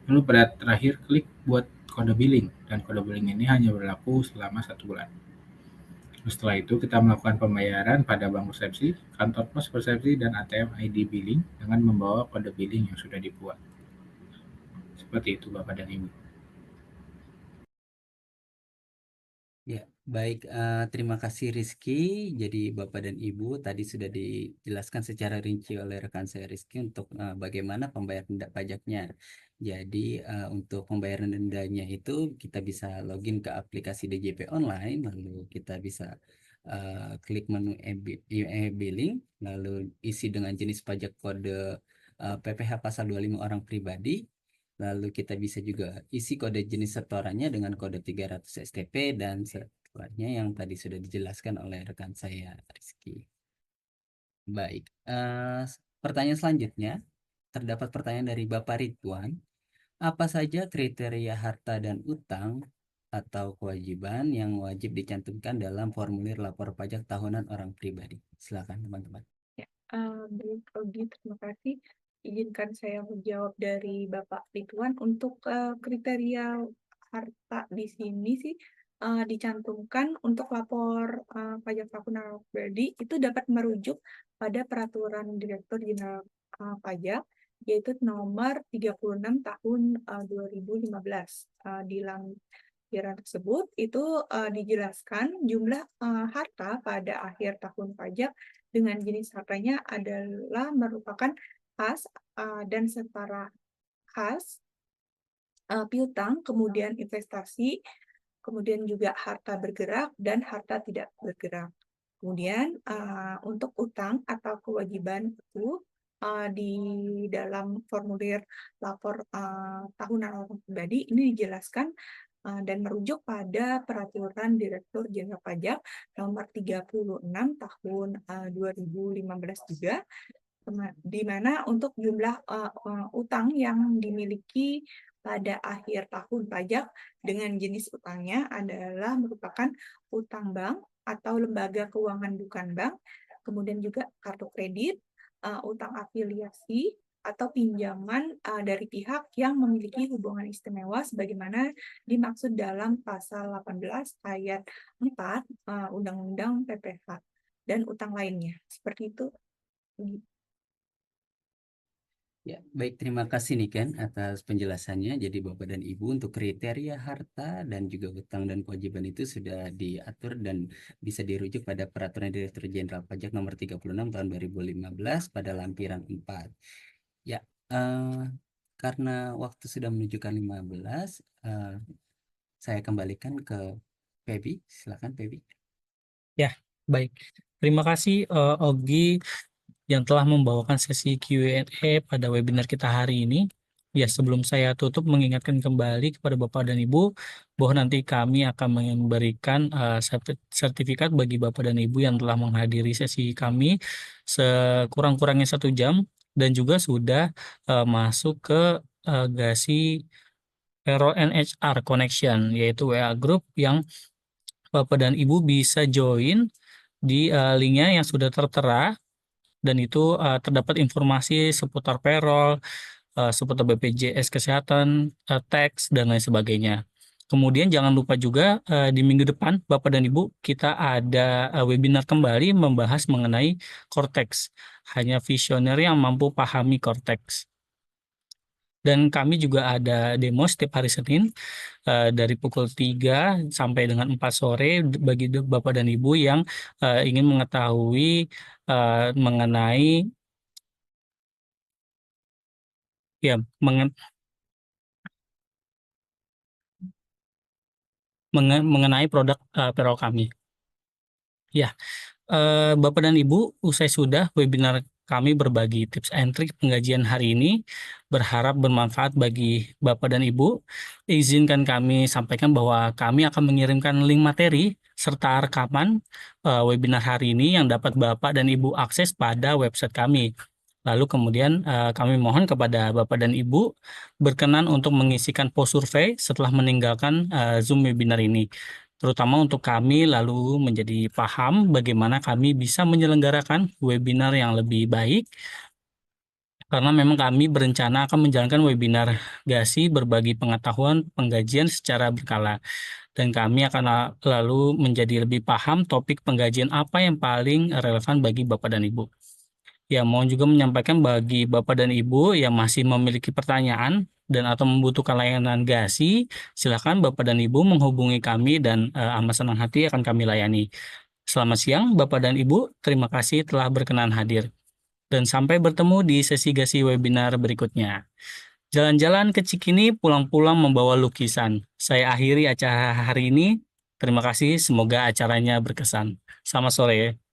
lalu pada terakhir klik buat kode billing, dan kode billing ini hanya berlaku selama 1 bulan. Setelah itu kita melakukan pembayaran pada bank persepsi, kantor pos persepsi, dan ATM ID billing dengan membawa kode billing yang sudah dibuat. Seperti itu Bapak dan Ibu. Ya, baik. Terima kasih Rizky. Jadi Bapak dan Ibu tadi sudah dijelaskan secara rinci oleh rekan saya Rizky untuk bagaimana pembayaran denda pajaknya. Jadi untuk pembayaran dendanya itu kita bisa login ke aplikasi DJP online, lalu kita bisa klik menu e-billing, lalu isi dengan jenis pajak kode PPh pasal 25 orang pribadi. Lalu kita bisa juga isi kode jenis setorannya dengan kode 300 STP dan setelahnya yang tadi sudah dijelaskan oleh rekan saya Rizky. Baik, pertanyaan selanjutnya, terdapat pertanyaan dari Bapak Ridwan. Apa saja kriteria harta dan utang atau kewajiban yang wajib dicantumkan dalam formulir lapor pajak tahunan orang pribadi? Silakan teman-teman. Ya, baik, Rogi, terima kasih. Izinkan saya menjawab dari Bapak Ridwan untuk kriteria harta di sini sih dicantumkan untuk lapor pajak tahunan orang pribadi itu dapat merujuk pada Peraturan Direktur Jenderal Pajak yaitu nomor 36 tahun 2015. Di lampiran tersebut itu dijelaskan jumlah harta pada akhir tahun pajak dengan jenis hartanya adalah merupakan khas dan setara khas, piutang, kemudian investasi, kemudian juga harta bergerak dan harta tidak bergerak. Kemudian untuk utang atau kewajiban itu di dalam formulir lapor tahunan orang pribadi ini dijelaskan dan merujuk pada Peraturan Direktur Jenderal Pajak nomor 36 tahun 2015 juga, di mana untuk jumlah utang yang dimiliki pada akhir tahun pajak dengan jenis utangnya adalah merupakan utang bank atau lembaga keuangan bukan bank, kemudian juga kartu kredit, utang afiliasi, atau pinjaman dari pihak yang memiliki hubungan istimewa sebagaimana dimaksud dalam pasal 18 ayat 4 Undang-Undang PPh. dan utang lainnya. Seperti itu. Ya, baik, terima kasih nih Ken atas penjelasannya. Jadi Bapak dan Ibu untuk kriteria harta dan juga utang dan kewajiban itu sudah diatur dan bisa dirujuk pada Peraturan Direktur Jenderal Pajak Nomor 36 Tahun 2015 pada lampiran 4. Ya, karena waktu sudah menunjukkan 15, saya kembalikan ke Feby. Silakan Feby. Ya, baik. Terima kasih Ogi yang telah membawakan sesi Q&A pada webinar kita hari ini. Ya, sebelum saya tutup mengingatkan kembali kepada Bapak dan Ibu bahwa nanti kami akan memberikan sertifikat bagi Bapak dan Ibu yang telah menghadiri sesi kami sekurang-kurangnya 1 jam dan juga sudah masuk ke GASI Payroll and HR Connection, yaitu WA Group yang Bapak dan Ibu bisa join di linknya yang sudah tertera. Dan itu terdapat informasi seputar payroll, seputar BPJS Kesehatan, tax, dan lain sebagainya. Kemudian jangan lupa juga di minggu depan Bapak dan Ibu kita ada webinar kembali membahas mengenai Cortex. Hanya visioner yang mampu pahami Cortex. Dan kami juga ada demo setiap hari Senin dari pukul 3 sampai dengan 4 sore bagi Bapak dan Ibu yang ingin mengetahui mengenai ya mengenai produk payroll kami. Ya, Bapak dan Ibu, usai sudah webinar kami berbagi tips and trik penggajian hari ini, berharap bermanfaat bagi Bapak dan Ibu. Izinkan kami sampaikan bahwa kami akan mengirimkan link materi serta rekaman webinar hari ini yang dapat Bapak dan Ibu akses pada website kami. Lalu kemudian kami mohon kepada Bapak dan Ibu berkenan untuk mengisikan post survei setelah meninggalkan Zoom webinar ini. Terutama untuk kami lalu menjadi paham bagaimana kami bisa menyelenggarakan webinar yang lebih baik. Karena memang kami berencana akan menjalankan webinar GASI berbagi pengetahuan penggajian secara berkala. Dan kami akan lalu menjadi lebih paham topik penggajian apa yang paling relevan bagi Bapak dan Ibu. Ya, mohon juga menyampaikan bagi Bapak dan Ibu yang masih memiliki pertanyaan dan atau membutuhkan layanan GASI, silakan Bapak dan Ibu menghubungi kami dan amat senang hati akan kami layani. Selamat siang Bapak dan Ibu, terima kasih telah berkenan hadir. Dan sampai bertemu di sesi GASI webinar berikutnya. Jalan-jalan ke Cikini, pulang-pulang membawa lukisan. Saya akhiri acara hari ini. Terima kasih, semoga acaranya berkesan. Selamat sore.